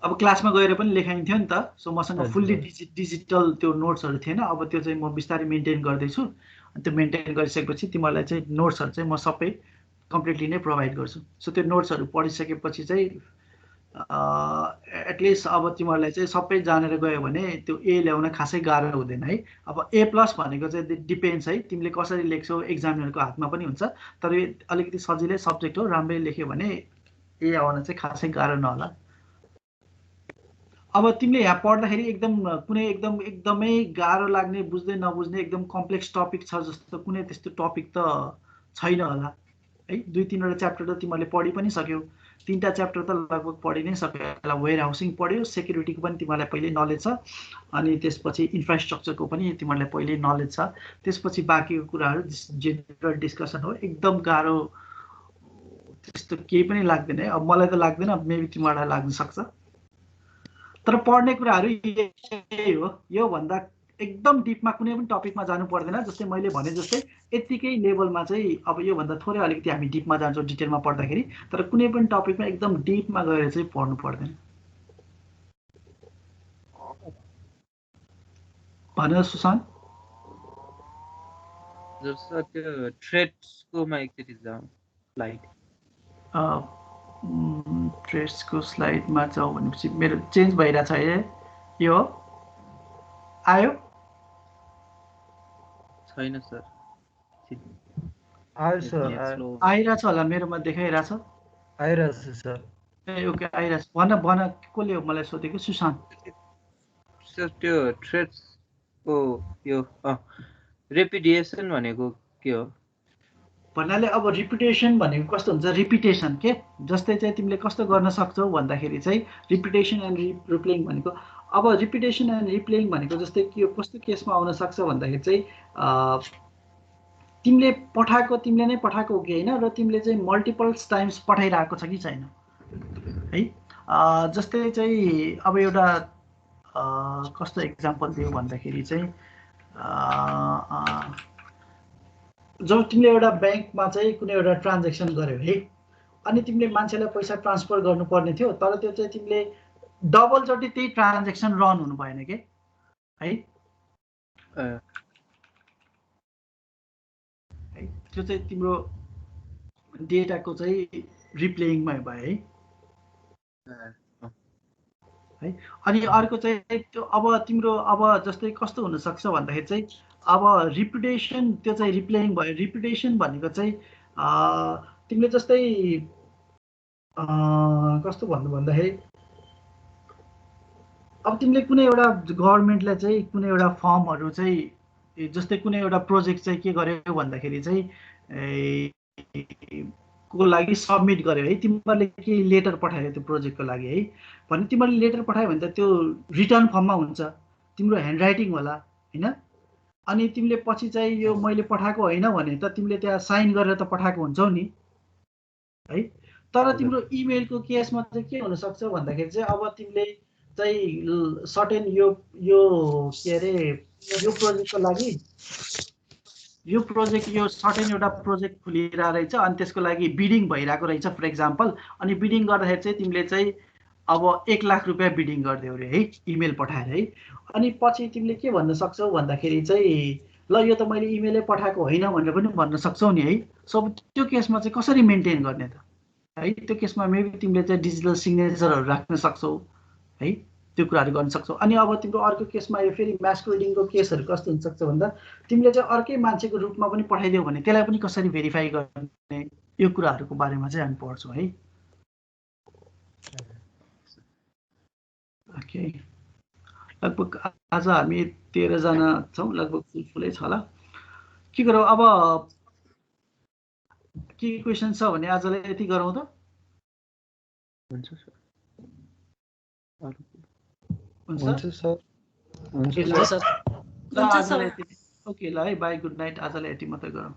अब क्लासमा गएर पनि लेखाइन्थ्यो नि त। सो मसँग फुल्ली डिजिटल त्यो नोट्सहरू थिएन। अब त्यो चाहिँ म बिस्तारै मेन्टेन गर्दैछु। त्यो मेन्टेन गरिसकेपछि तिमीहरूलाई चाहिँ नोट्सहरू चाहिँ म सबै कम्प्लिटली नै प्रोभाइड गर्छु। सो त्यो नोट्सहरू पढिसकेपछि चाहिँ एटलिस्ट अब तिमीहरूलाई चाहिँ सबै जानेर गयो भने त्यो ए ल्याउन खासै गाह्रो हुँदैन है। अब A+ भनेको चाहिँ डिपेन्ड्स है, तिमीले कसरी लेख्छौ एक्जामिनरको हातमा पनि हुन्छ। तर यो अलिकति सजिलै सब्जेक्ट हो, राम्ररी लेख्यो भने ए आउन चाहिँ खासै गाह्रो नहोला। अब तिमीले यहाँ पढ्दाखेरि कुनै एकदमै गाह्रो लाग्ने, बुझ्दै नबुझ्ने एकदम कम्प्लेक्स टपिक छ जस्तो कुनै त्यस्तो टपिक त छैन होला है। 2-3वटा च्याप्टर त तिमीले पढि पनि सक्यौ, 3टा च्याप्टर त लगभग पढि नै सक्यौ। वेयर हाउसिङ पढ्यो, सेक्युरिटीको पनि तिमीलाई पहिले नलेज छ, अनि त्यसपछि इन्फ्रास्ट्रक्चरको पनि तिमीलाई पहिले नलेज छ। त्यसपछि बाँकीको कुराहरू जेनरल डिस्कसन हो, एकदम गाह्रो त्यस्तो केही पनि लाग्दैन है। अब मलाई त लाग्दैन, मेबी तिमीलाई लाग्न सक्छ। तर पढ्ने कुराहरू यही हो, योभन्दा एकदम डिपमा कुनै पनि टपिकमा जानु पर्दैन। जस्तै मैले भने जस्तै यतिकै लेभलमा चाहिँ अब योभन्दा थोरै अलिकति हामी डिपमा जान्छौँ डिटेलमा पढ्दाखेरि, तर कुनै पनि टपिकमा एकदम डिपमा गएर चाहिँ पढ्नु पर्दैन। भन सुशान्त। जस्तो त्यो ट्रेड्सकोमा एकचोटि जाउँ स्लाइड। ट्रेड्सको स्लाइडमा जाउँ भनेपछि मेरो चेन्ज भइरहेछ है। यो आयो छैन सर? आयो सर, आइरहेछ होला, मेरोमा देखाइरहेछ। आइरहेछ सर। ए ओके, आइरहेछ। भन कसले हो मलाई सोधेको? सुशान्त सर त्यो ट्रेड्सको यो रेपिटेसन भनेको के हो भन्नाले? अब रिपिटेसन भनेको कस्तो हुन्छ, रिपिटेसन के जस्तै चाहिँ तिमीले कस्तो गर्न सक्छौ भन्दाखेरि चाहिँ रिपिटेसन एन्ड रिप्लेइङ भनेको, अब रिपिटेसन एन्ड रिप्लेइङ भनेको जस्तै के कस्तो केसमा आउन सक्छ भन्दाखेरि चाहिँ तिमीले नै पठाएको हो कि होइन, र तिमीले चाहिँ मल्टिपल्स टाइम्स पठाइरहेको छ कि छैन है। जस्तै चाहिँ अब एउटा कस्तो इक्जाम्पल दियो भन्दाखेरि चाहिँ जब तिमीले एउटा ब्याङ्कमा चाहिँ कुनै एउटा ट्रान्जेक्सन गर्यौ है, अनि तिमीले मान्छेलाई पैसा ट्रान्सफर गर्नुपर्ने थियो, तर त्यो चाहिँ तिमीले डबल चोटि त्यही ट्रान्जेक्सन रन हुनु भएन के है त्यो चाहिँ तिम्रो डेटाको चाहिँ रिप्लेइङमा भयो है अनि अर्को चाहिँ त्यो अब तिम्रो अब जस्तै कस्तो हुन सक्छ भन्दाखेरि चाहिँ अब रिपुटेसन त्यो चाहिँ रिप्लेइङ भयो रिपुटेसन भनेको चाहिँ तिमीले जस्तै कस्तो भन्नु भन्दाखेरि अब तिमीले कुनै एउटा गभर्नमेन्टलाई चाहिँ कुनै एउटा फर्महरु चाहिँ जस्तै कुनै एउटा प्रोजेक्ट चाहिँ के गर्यो भन्दाखेरि चाहिँ को लागि सबमिट गर्यो है तिमीले के लेटर पठायो त्यो प्रोजेक्टको लागि है भने तिमीले लेटर पठायो भने त त्यो रिटर्न फर्ममा हुन्छ तिम्रो ह्यान्डराइटिङ होला हैन अनि तिमीले पछि चाहिँ यो मैले पठाएको होइन भने त तिमीले त्यहाँ साइन गरेर त पठाएको हुन्छौ नि है तर तिम्रो इमेलको केसमा चाहिँ के हुन सक्छ भन्दाखेरि चाहिँ अब तिमीले चाहिँ सर्टेन यो के अरे यो प्रोजेक्टको लागि यो प्रोजेक्ट यो सर्टेन एउटा प्रोजेक्ट खुलिरहेको रहेछ अनि त्यसको लागि बिडिङ भइरहेको रहेछ फर एक्जाम्पल अनि बिडिङ गर्दाखेरि चाहिँ तिमीले चाहिँ अब 1 लाख रुपैयाँ बिडिङ गरिदियौ रे है इमेल पठाएर है अनि पछि तिमीले के भन्न सक्छौ भन्दाखेरि चाहिँ ल यो त मैले इमेलै पठाएको होइन भनेर पनि भन्न सक्छौ नि है सब त्यो केसमा चाहिँ कसरी मेन्टेन गर्ने त है त्यो केसमा मेबी तिमीले चाहिँ डिजिटल सिग्नेचरहरू राख्न सक्छौ है त्यो कुराहरू गर्न सक्छौ अनि अब तिम्रो अर्को केसमा यो फेरि म्यास्कुलेटिङको केसहरू कस्तो हुन सक्छ भन्दा तिमीले चाहिँ अर्कै मान्छेको रूपमा पनि पठाइदियौ भने त्यसलाई पनि कसरी भेरिफाई गर्ने यो कुराहरूको बारेमा चाहिँ हामी पढ्छौँ है ओके लगभग आज हामी 13 जना छौँ लगभग फुलै छ होला के गरौँ अब के क्वेशन छ भने आजलाई यति गरौँ त हुन्छ सर हुन्छ सर हुन्छ सर ओके ल है बाई गुड नाइट आजलाई यति मात्रै गरौँ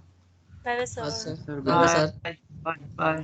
by sir sir by by